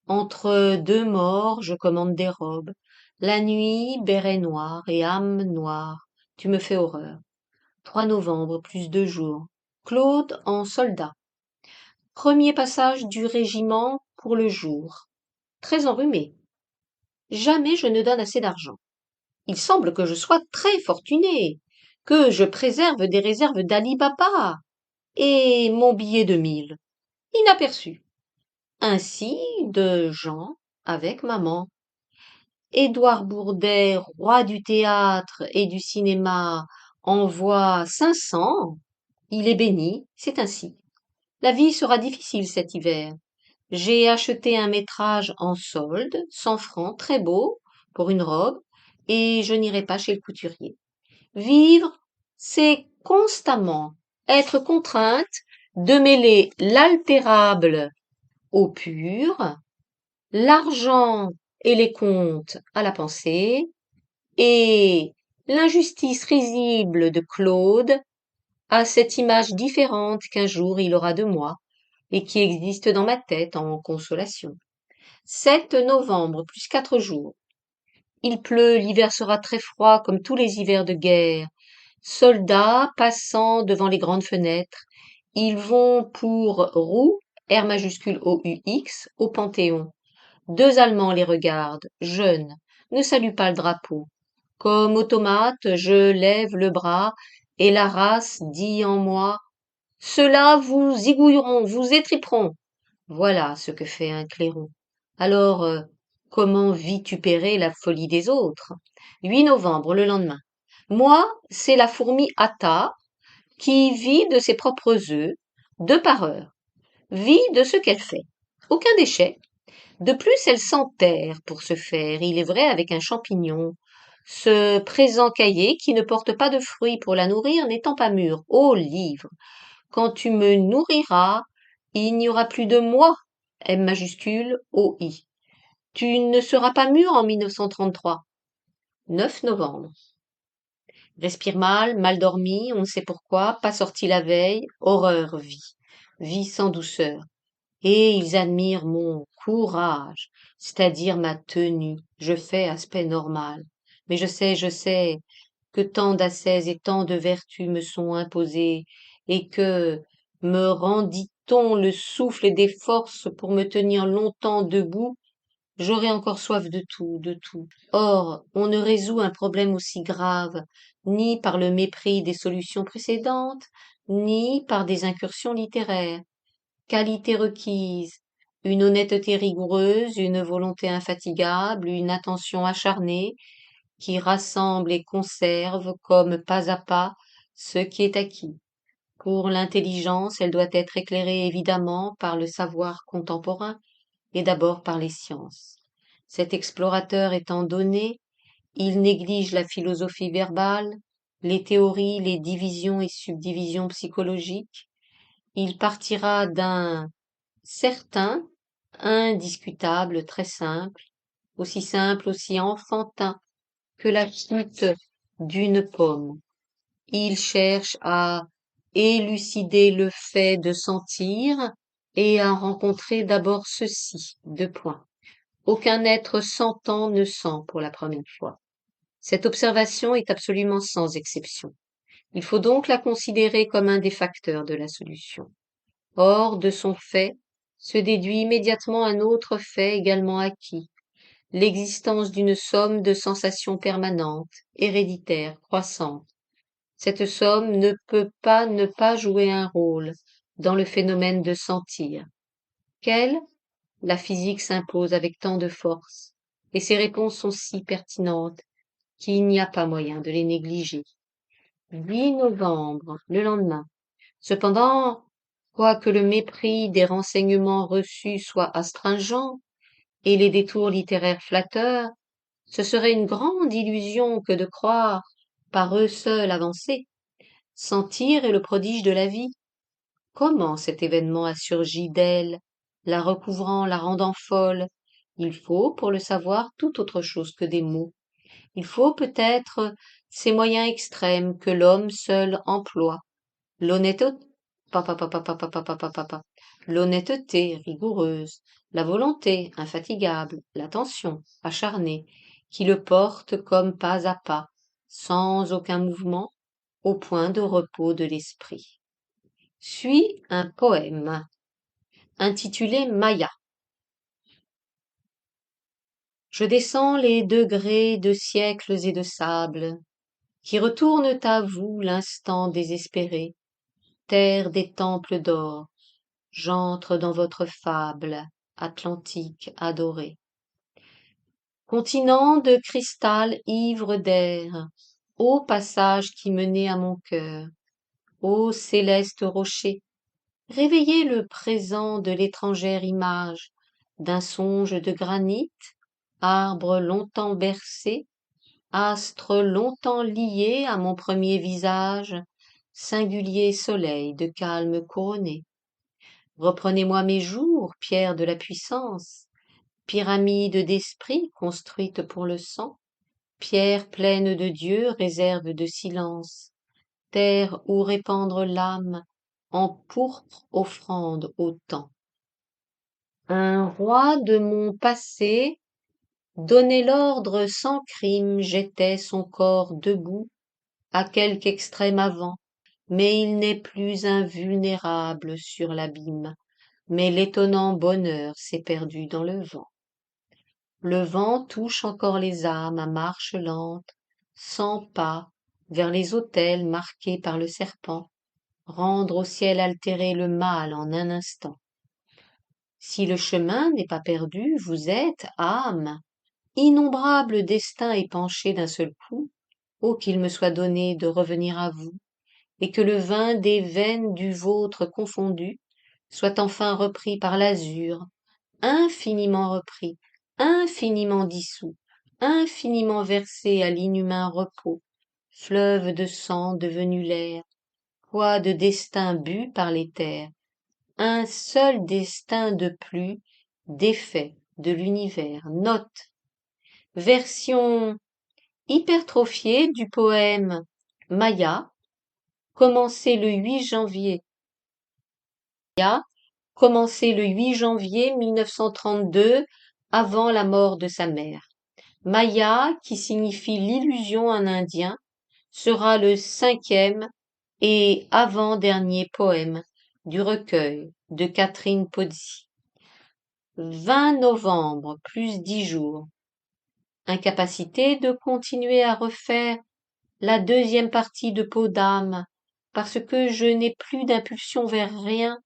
Entre deux morts, je commande des robes. La nuit, béret noir et âme noire. Tu me fais horreur. 3 novembre, plus 2 jours. Claude en soldat. Premier passage du régiment pour le jour. Très enrhumé. Jamais je ne donne assez d'argent. Il semble que je sois très fortuné, que je préserve des réserves d'Ali Baba. Et mon billet de 1000. Inaperçu. Ainsi de gens avec maman. Édouard Bourdet, roi du théâtre et du cinéma, envoie 500. Il est béni, c'est ainsi. La vie sera difficile cet hiver. J'ai acheté un métrage en solde, 100 francs, très beau, pour une robe, et je n'irai pas chez le couturier. Vivre, c'est constamment être contrainte de mêler l'altérable au pur, l'argent et les comptes à la pensée, et l'injustice risible de Claude à cette image différente qu'un jour il aura de moi, et qui existe dans ma tête en consolation. 7 novembre, plus 4 jours. Il pleut, l'hiver sera très froid comme tous les hivers de guerre. Soldats passant devant les grandes fenêtres, ils vont pour Roux, R majuscule OUX, au Panthéon. 2 Allemands les regardent, jeunes, ne saluent pas le drapeau. Comme automate, je lève le bras, et la race dit en moi, ceux-là vous zigouilleront, vous étriperont. Voilà ce que fait un clairon. Alors, comment vitupérer la folie des autres? 8 novembre, le lendemain. Moi, c'est la fourmi Atta qui vit de ses propres œufs, 2 par heure. Vit de ce qu'elle fait. Aucun déchet. De plus, elle s'enterre pour ce faire, il est vrai, avec un champignon. Ce présent caillé qui ne porte pas de fruits pour la nourrir n'étant pas mûr. Ô livre! Quand tu me nourriras, il n'y aura plus de moi. M majuscule O-I. Tu ne seras pas mûr en 1933. 9 novembre. Respire mal, mal dormi, on ne sait pourquoi, pas sorti la veille, horreur, vie. Vie sans douceur. Et ils admirent mon courage, c'est-à-dire ma tenue. Je fais aspect normal. Mais je sais, que tant d'ascèses et tant de vertus me sont imposées, et que, me rendit-on le souffle et des forces pour me tenir longtemps debout, j'aurai encore soif de tout, de tout. Or, on ne résout un problème aussi grave, ni par le mépris des solutions précédentes, ni par des incursions littéraires. Qualité requise, une honnêteté rigoureuse, une volonté infatigable, une attention acharnée, qui rassemble et conserve comme pas à pas ce qui est acquis. Pour l'intelligence, elle doit être éclairée évidemment par le savoir contemporain et d'abord par les sciences. Cet explorateur étant donné, il néglige la philosophie verbale, les théories, les divisions et subdivisions psychologiques. Il partira d'un certain, indiscutable, très simple, aussi enfantin que la chute d'une pomme. Il cherche à élucider le fait de sentir et à rencontrer d'abord ceci, deux points. Aucun être sentant ne sent pour la première fois. Cette observation est absolument sans exception. Il faut donc la considérer comme un des facteurs de la solution. Or, de son fait, se déduit immédiatement un autre fait également acquis, l'existence d'une somme de sensations permanentes, héréditaires, croissantes. Cette somme ne peut pas ne pas jouer un rôle dans le phénomène de sentir. Quelle? La physique s'impose avec tant de force, et ses réponses sont si pertinentes qu'il n'y a pas moyen de les négliger. 8 novembre, le lendemain. Cependant, quoique le mépris des renseignements reçus soit astringent et les détours littéraires flatteurs, ce serait une grande illusion que de croire par eux seuls avancer. Sentir est le prodige de la vie. Comment cet événement a surgi d'elle, la recouvrant, la rendant folle? Il faut, pour le savoir, tout autre chose que des mots. Il faut peut-être ces moyens extrêmes que l'homme seul emploie. L'honnêteté, l'honnêteté rigoureuse, la volonté infatigable, l'attention acharnée, qui le porte comme pas à pas, sans aucun mouvement, au point de repos de l'esprit. Suit un poème intitulé Maya. Je descends les degrés de siècles et de sable, qui retournent à vous l'instant désespéré, terre des temples d'or, j'entre dans votre fable, atlantique adoré. Continent de cristal ivre d'air, ô passage qui menait à mon cœur, ô céleste rocher, réveillez le présent de l'étrangère image, d'un songe de granit, arbre longtemps bercé, astre longtemps lié à mon premier visage, singulier soleil de calme couronné. Reprenez-moi mes jours, pierre de la puissance, pyramide d'esprit construite pour le sang, pierre pleine de Dieu, réserve de silence, terre où répandre l'âme, en pourpre offrande au temps. Un roi de mon passé donnait l'ordre sans crime, jetait son corps debout à quelque extrême avant, mais il n'est plus invulnérable sur l'abîme, mais l'étonnant bonheur s'est perdu dans le vent. Le vent touche encore les âmes à marche lente, 100 pas, vers les autels marqués par le serpent, rendre au ciel altéré le mal en un instant. Si le chemin n'est pas perdu, vous êtes, âme, innombrables destins épanchés d'un seul coup, ô qu'il me soit donné de revenir à vous, et que le vin des veines du vôtre confondu soit enfin repris par l'azur, infiniment repris, infiniment dissous, infiniment versé à l'inhumain repos, fleuve de sang devenu l'air, poids de destin bu par les terres, un seul destin de plus, défait de l'univers. Note, version hypertrophiée du poème Maya, commencé le 8 janvier. Commencé le 8 janvier 1932, avant la mort de sa mère. Maya, qui signifie l'illusion en indien, sera le 5e et avant-dernier poème du recueil de Catherine Pozzi. 20 novembre, plus 10 jours. Incapacité de continuer à refaire la deuxième partie de Peau d'âme, parce que je n'ai plus d'impulsion vers rien,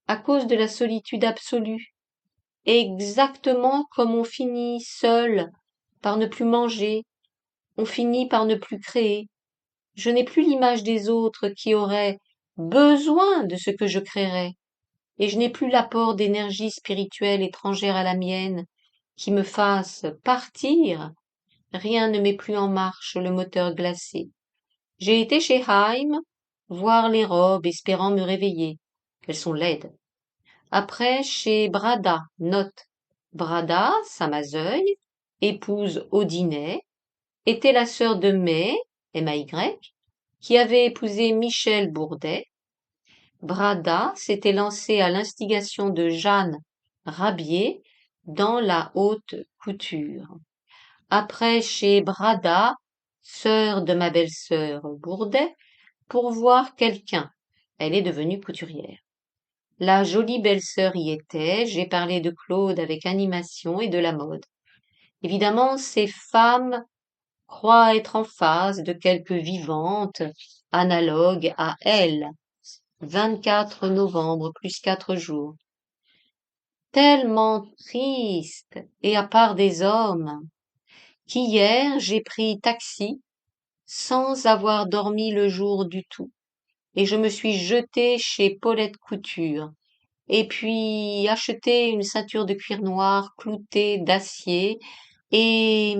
à cause de la solitude absolue. Exactement comme on finit seul par ne plus manger, on finit par ne plus créer. Je n'ai plus l'image des autres qui auraient besoin de ce que je créerais, et je n'ai plus l'apport d'énergie spirituelle étrangère à la mienne qui me fasse partir. Rien ne met plus en marche le moteur glacé. J'ai été chez Haïm voir les robes espérant me réveiller. Elles sont laides. Après, chez Brada, note. Brada, Samazeuil, épouse Audinet, était la sœur de May, M-A-Y, qui avait épousé Michel Bourdet. Brada s'était lancé à l'instigation de Jeanne Rabier dans la haute couture. Après, chez Brada, sœur de ma belle-sœur Bourdet, pour voir quelqu'un. Elle est devenue couturière. La jolie belle-sœur y était, j'ai parlé de Claude avec animation et de la mode. Évidemment, ces femmes croient être en face de quelques vivantes, analogues à elles. 24 novembre plus 4 jours. Tellement triste, et à part des hommes, qu'hier j'ai pris taxi sans avoir dormi le jour du tout, et je me suis jetée chez Paulette Couture, et puis acheté une ceinture de cuir noir cloutée d'acier, et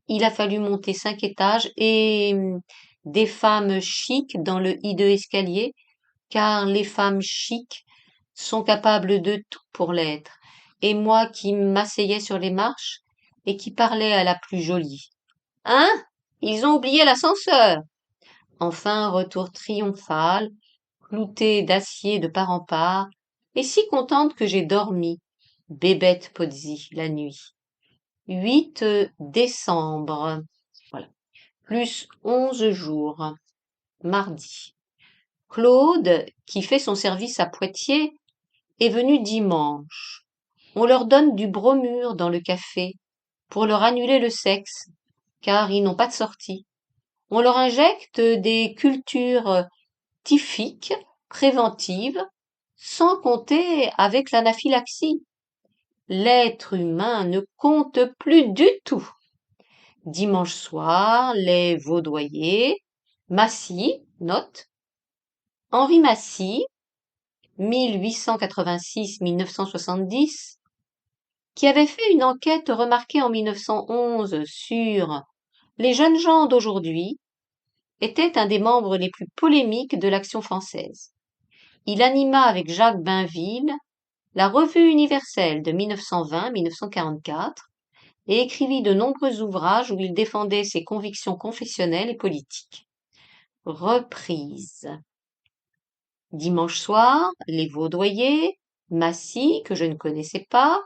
il a fallu monter 5 étages, et des femmes chics dans le hideux escalier, car les femmes chics sont capables de tout pour l'être, et moi qui m'asseyais sur les marches et qui parlais à la plus jolie. Hein? Ils ont oublié l'ascenseur. Enfin, retour triomphal, clouté d'acier de part en part, et si contente que j'ai dormi, bébête Pozzi, la nuit. 8 décembre. Voilà. Plus 11 jours. Mardi. Claude, qui fait son service à Poitiers, est venu dimanche. On leur donne du bromure dans le café pour leur annuler le sexe, car ils n'ont pas de sortie. On leur injecte des cultures typhiques, préventives, sans compter avec l'anaphylaxie. L'être humain ne compte plus du tout. Dimanche soir, les Vaudoyers, Massy, note, Henri Massy, 1886-1970, qui avait fait une enquête remarquée en 1911 sur les jeunes gens d'aujourd'hui, était un des membres les plus polémiques de l'Action française. Il anima avec Jacques Bainville la Revue universelle de 1920-1944 et écrivit de nombreux ouvrages où il défendait ses convictions confessionnelles et politiques. Reprise. Dimanche soir, les Vaudoyers, Massy, que je ne connaissais pas,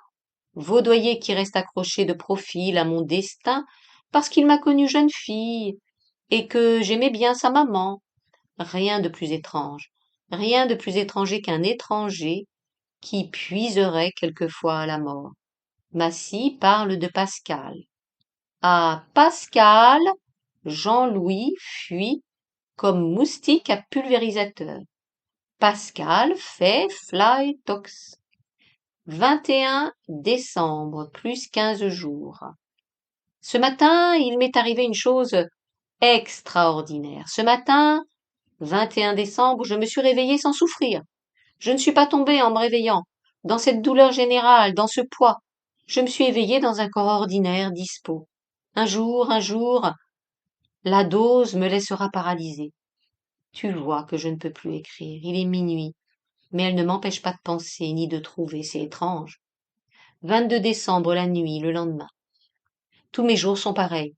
Vaudoyer qui reste accroché de profil à mon destin parce qu'il m'a connue jeune fille et que j'aimais bien sa maman. Rien de plus étrange, rien de plus étranger qu'un étranger qui puiserait quelquefois à la mort. Massy parle de Pascal. À Pascal, Jean-Louis fuit comme moustique à pulvérisateur. Pascal fait fly tox. 21 décembre plus 15 jours. Ce matin, il m'est arrivé une chose extraordinaire. Ce matin, 21 décembre, je me suis réveillée sans souffrir. Je ne suis pas tombée en me réveillant, dans cette douleur générale, dans ce poids. Je me suis éveillée dans un corps ordinaire, dispos. Un jour, la dose me laissera paralysée. Tu vois que je ne peux plus écrire. Il est minuit. Mais elle ne m'empêche pas de penser ni de trouver. C'est étrange. 22 décembre, la nuit, le lendemain. Tous mes jours sont pareils.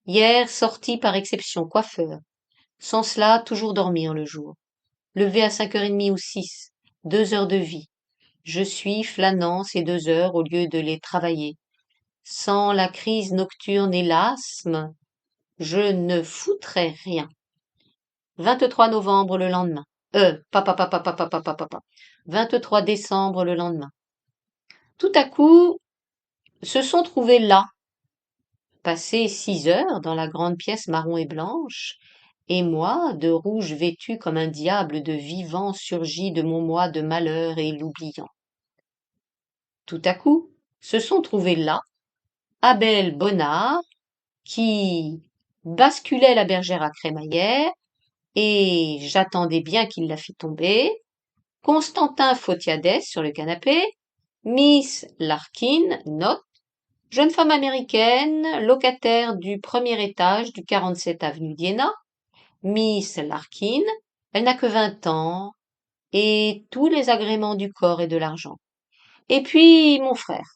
Hier, sorti par exception, coiffeur. Sans cela, toujours dormir le jour. Levé à 5h30 ou 6. 2 heures de vie. Je suis flânant ces 2 heures au lieu de les travailler. Sans la crise nocturne et l'asthme, je ne foutrais rien. 23 novembre le lendemain. 23 décembre le lendemain. Tout à coup, se sont trouvés là, passé 6 heures dans la grande pièce marron et blanche, et moi, de rouge vêtu comme un diable de vivant surgi de mon moi de malheur et l'oubliant. Tout à coup, se sont trouvés là, Abel Bonnard, qui basculait la bergère à crémaillère, et j'attendais bien qu'il la fît tomber, Constantin Photiadès sur le canapé, Miss Larkin, note, jeune femme américaine, locataire du premier étage du 47 avenue d'Iéna, Miss Larkin, elle n'a que 20 ans, et tous les agréments du corps et de l'argent. Et puis mon frère.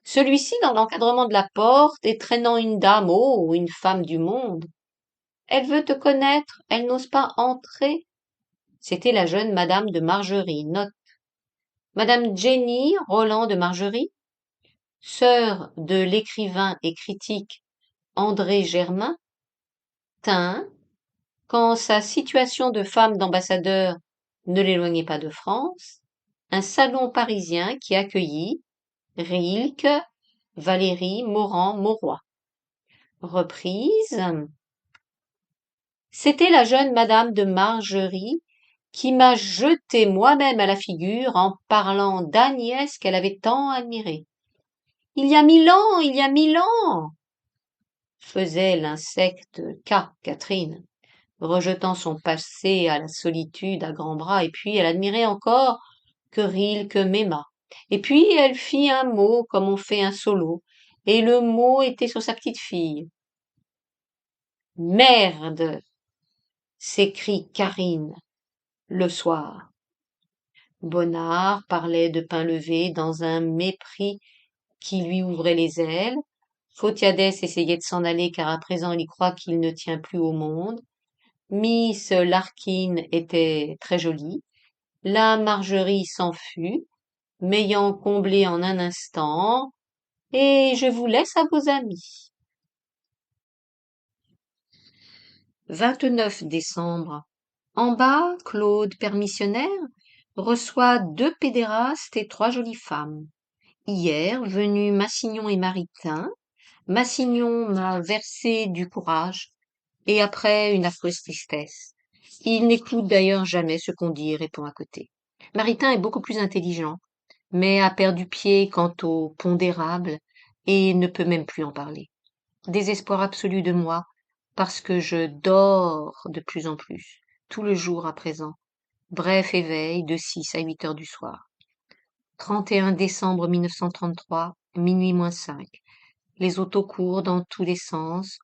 Celui-ci dans l'encadrement de la porte et traînant une dame, oh, une femme du monde. Elle veut te connaître, elle n'ose pas entrer. C'était la jeune Madame de Margerie, note. Madame Jenny Roland de Margerie, sœur de l'écrivain et critique André Germain, tint, quand sa situation de femme d'ambassadeur ne l'éloignait pas de France, un salon parisien qui accueillit Rilke, Valérie Morand-Mauroy. Reprise. C'était la jeune Madame de Margerie qui m'a jeté moi-même à la figure en parlant d'Agnès qu'elle avait tant admirée. Il y a 1000 ans, il y a 1000 ans, faisait l'insecte K. Catherine, rejetant son passé à la solitude à grands bras, et puis elle admirait encore que Rilke m'aima. Et puis elle fit un mot comme on fait un solo, et le mot était sur sa petite fille. Merde! S'écrie Karine, le soir. Bonnard parlait de pain levé dans un mépris qui lui ouvrait les ailes. Photiadès essayait de s'en aller car à présent il croit qu'il ne tient plus au monde. Miss Larkin était très jolie. La Margerie s'en fut, m'ayant comblé en un instant, et je vous laisse à vos amis. 29 décembre. En bas, Claude, permissionnaire, reçoit 2 pédérastes et 3 jolies femmes. Hier, venus Massignon et Maritain, Massignon m'a versé du courage, et après une affreuse tristesse. Il n'écoute d'ailleurs jamais ce qu'on dit et répond à côté. Maritain est beaucoup plus intelligent, mais a perdu pied quant au pondérable et ne peut même plus en parler. Désespoir absolu de moi, parce que je dors de plus en plus, tout le jour à présent. Bref éveil de 6 à 8 heures du soir. 31 décembre 1933, minuit moins 5. Les autos courent dans tous les sens.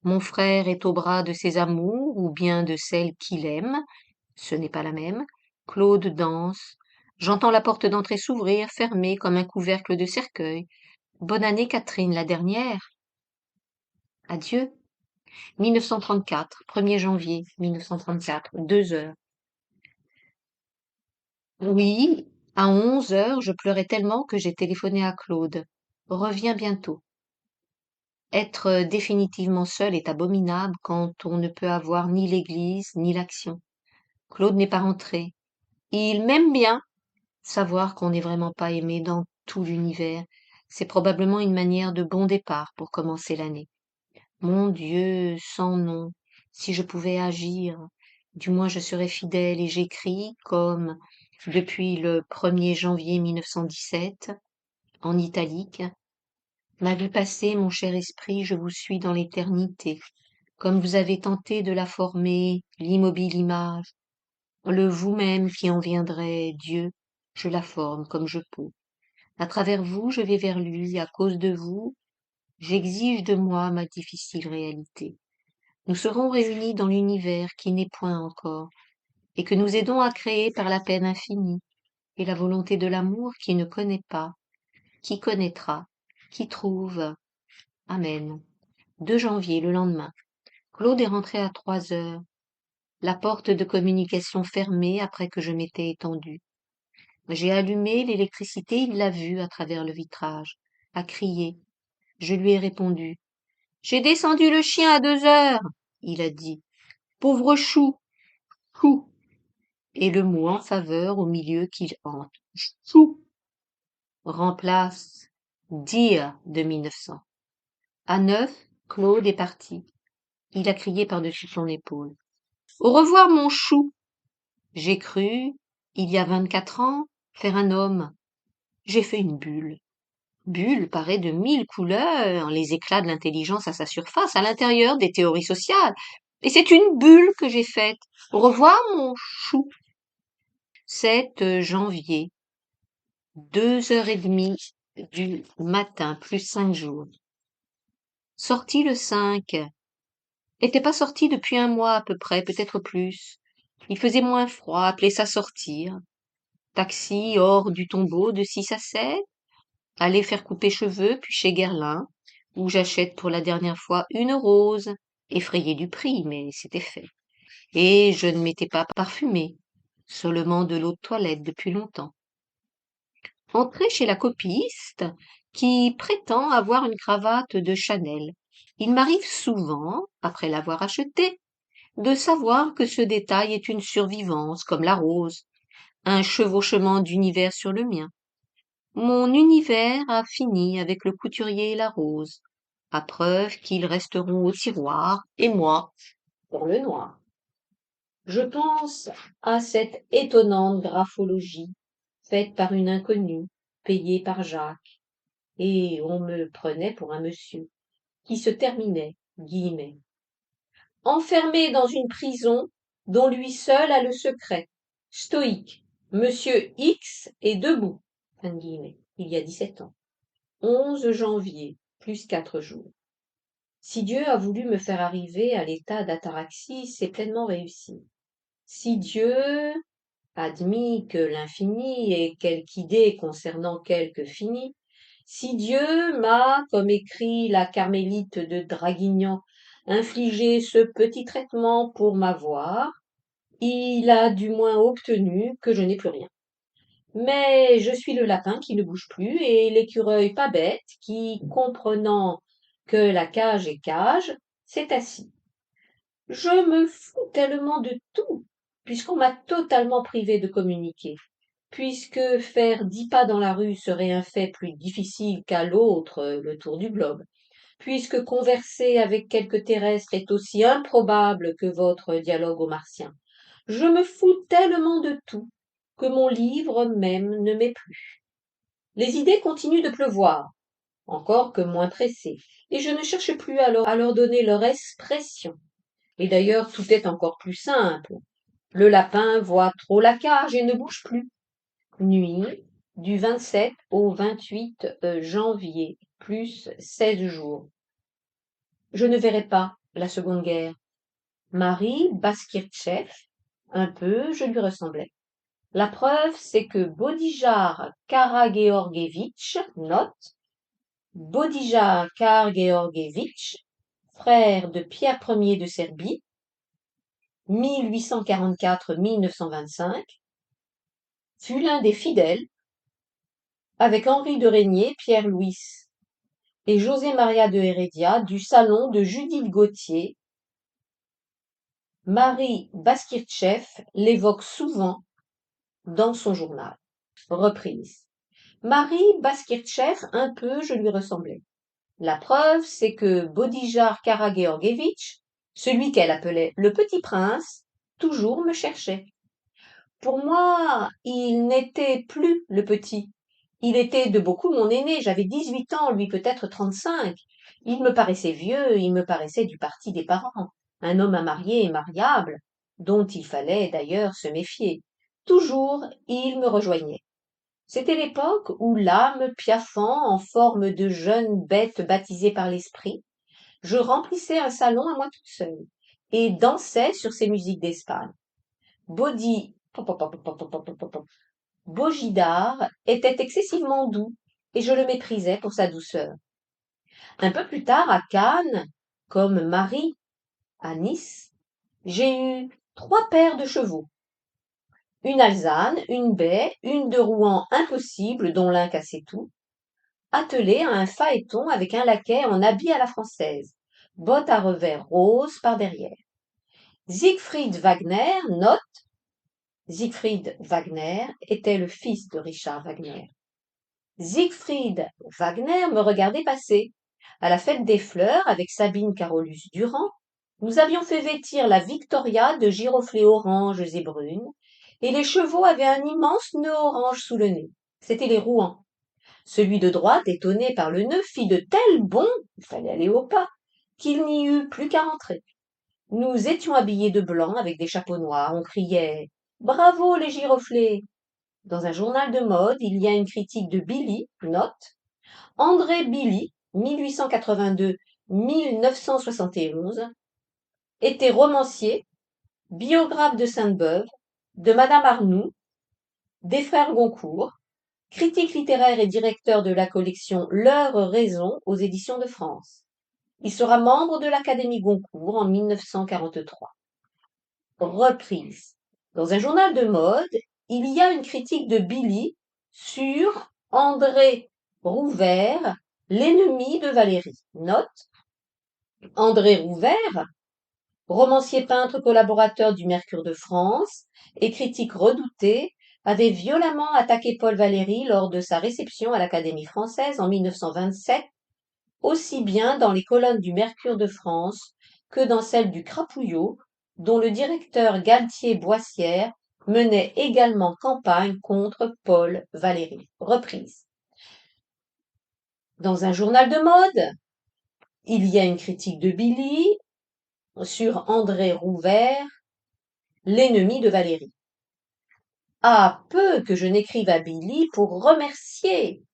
Mon frère est au bras de ses amours, ou bien de celle qu'il aime. Ce n'est pas la même. Claude danse. J'entends la porte d'entrée s'ouvrir, fermée comme un couvercle de cercueil. Bonne année, Catherine, la dernière. Adieu. 1934, 1er janvier 1934, 2 heures. Oui, à 11 heures, je pleurais tellement que j'ai téléphoné à Claude. Reviens bientôt. Être définitivement seul est abominable quand on ne peut avoir ni l'église ni l'action. Claude n'est pas rentré. Il m'aime bien. Savoir qu'on n'est vraiment pas aimé dans tout l'univers, c'est probablement une manière de bon départ pour commencer l'année. Mon Dieu, sans nom, si je pouvais agir, du moins je serais fidèle et j'écris comme depuis le 1er janvier 1917, en italique. Ma vie passée, mon cher esprit, je vous suis dans l'éternité, comme vous avez tenté de la former, l'immobile image, le vous-même qui en viendrait, Dieu, je la forme comme je peux. À travers vous, je vais vers lui, à cause de vous, j'exige de moi ma difficile réalité. Nous serons réunis dans l'univers qui n'est point encore, et que nous aidons à créer par la peine infinie, et la volonté de l'amour qui ne connaît pas, qui connaîtra, qui trouve. Amen. 2 janvier, le lendemain. Claude est rentré à 3 heures. La porte de communication fermée après que je m'étais étendue. J'ai allumé l'électricité, il l'a vu à travers le vitrage, a crié. Je lui ai répondu. J'ai descendu le chien à 2 heures, il a dit. Pauvre chou, chou. Et le mot en faveur au milieu qu'il hante. Chou remplace dire de 1900. À 9, Claude est parti. Il a crié par-dessus son épaule. Au revoir, mon chou. J'ai cru, il y a 24 ans, faire un homme. J'ai fait une bulle. Bulle paraît de 1000 couleurs, les éclats de l'intelligence à sa surface, à l'intérieur des théories sociales. Et c'est une bulle que j'ai faite. Au revoir, mon chou. 7 janvier, 2h30 du matin, plus 5 jours. Sorti le 5. Était pas sorti depuis un mois à peu près, peut-être plus. Il faisait moins froid, appelait ça sortir. Taxi hors du tombeau de 6 à 7, aller faire couper cheveux, puis chez Guerlain, où j'achète pour la dernière fois une rose, effrayée du prix, mais c'était fait. Et je ne m'étais pas parfumée, seulement de l'eau de toilette depuis longtemps. Entrer chez la copiste, qui prétend avoir une cravate de Chanel. Il m'arrive souvent, après l'avoir achetée, de savoir que ce détail est une survivance, comme la rose, un chevauchement d'univers sur le mien. Mon univers a fini avec le couturier et la rose, à preuve qu'ils resteront au tiroir, et moi, dans le noir. Je pense à cette étonnante graphologie, faite par une inconnue, payée par Jacques, et on me prenait pour un monsieur, qui se terminait, guillemets, enfermé dans une prison dont lui seul a le secret, stoïque, monsieur X est debout, fin de guillemets, il y a 17 ans. 11 janvier, plus 4 jours. Si Dieu a voulu me faire arriver à l'état d'ataraxie, c'est pleinement réussi. Si Dieu, admis que l'infini ait quelque idée concernant quelque fini, si Dieu m'a, comme écrit la carmélite de Draguignan, infligé ce petit traitement pour m'avoir, il a du moins obtenu que je n'ai plus rien. Mais je suis le lapin qui ne bouge plus et l'écureuil pas bête qui, comprenant que la cage est cage, s'est assis. Je me fous tellement de tout, puisqu'on m'a totalement privé de communiquer, puisque faire 10 pas dans la rue serait un fait plus difficile qu'à l'autre le tour du globe, puisque converser avec quelque terrestre est aussi improbable que votre dialogue aux martiens. Je me fous tellement de tout que mon livre même ne m'est plus. Les idées continuent de pleuvoir, encore que moins pressées, et je ne cherche plus à leur donner leur expression. Et d'ailleurs, tout est encore plus simple. Le lapin voit trop la cage et ne bouge plus. Nuit, du 27 au 28 janvier, plus 16 jours. Je ne verrai pas la Seconde Guerre. Marie Baskirtsev, un peu, je lui ressemblais. La preuve, c'est que Bodijar Karageorgevitch, note, Bodijar Karageorgevitch, frère de Pierre Ier de Serbie, 1844-1925, fut l'un des fidèles, avec Henri de Régnier, Pierre-Louis et José Maria de Heredia, du salon de Judith Gautier. Marie Baskirtsev l'évoque souvent dans son journal. Reprise. Marie Baskirtsev, un peu, je lui ressemblais. La preuve, c'est que Bodijar Karageorgevitch, celui qu'elle appelait le petit prince, toujours me cherchait. Pour moi, il n'était plus le petit. Il était de beaucoup mon aîné, j'avais 18 ans, lui peut-être 35. Il me paraissait vieux, il me paraissait du parti des parents, un homme à marier et mariable, dont il fallait d'ailleurs se méfier. Toujours, il me rejoignait. C'était l'époque où l'âme piaffant en forme de jeune bête baptisée par l'esprit, je remplissais un salon à moi toute seule, et dansais sur ces musiques d'Espagne. Bojidar était excessivement doux, et je le méprisais pour sa douceur. Un peu plus tard, à Cannes, comme Marie, à Nice, j'ai eu 3 paires de chevaux. Une alezane, une baie, une de Rouen impossible dont l'un cassait tout, attelée à un phaéton avec un laquais en habit à la française, bottes à revers roses par derrière. Siegfried Wagner, note, Siegfried Wagner était le fils de Richard Wagner. Siegfried Wagner me regardait passer. À la fête des fleurs, avec Sabine Carolus Durand, nous avions fait vêtir la Victoria de giroflées oranges et brunes, et les chevaux avaient un immense nœud orange sous le nez. C'étaient les Rouen. Celui de droite, étonné par le nœud, fit de tels bonds, il fallait aller au pas, qu'il n'y eut plus qu'à rentrer. Nous étions habillés de blanc avec des chapeaux noirs, on criait « Bravo les giroflées !» Dans un journal de mode, il y a une critique de Billy, note, André Billy, 1882-1971, était romancier, biographe de Sainte-Beuve, de Madame Arnoux, des frères Goncourt, critique littéraire et directeur de la collection L'Heure Raison aux Éditions de France. Il sera membre de l'Académie Goncourt en 1943. Reprise. Dans un journal de mode, il y a une critique de Billy sur André Rouvert, l'ennemi de Valérie. Note: André Rouvert, romancier peintre collaborateur du Mercure de France et critique redouté, avait violemment attaqué Paul Valéry lors de sa réception à l'Académie française en 1927, aussi bien dans les colonnes du Mercure de France que dans celles du Crapouillot, dont le directeur Galtier-Boissière menait également campagne contre Paul Valéry. Reprise. Dans un journal de mode, il y a une critique de Billy sur André Rouvert, l'ennemi de Valéry. Ah, peu que je n'écrive à Billy pour remercier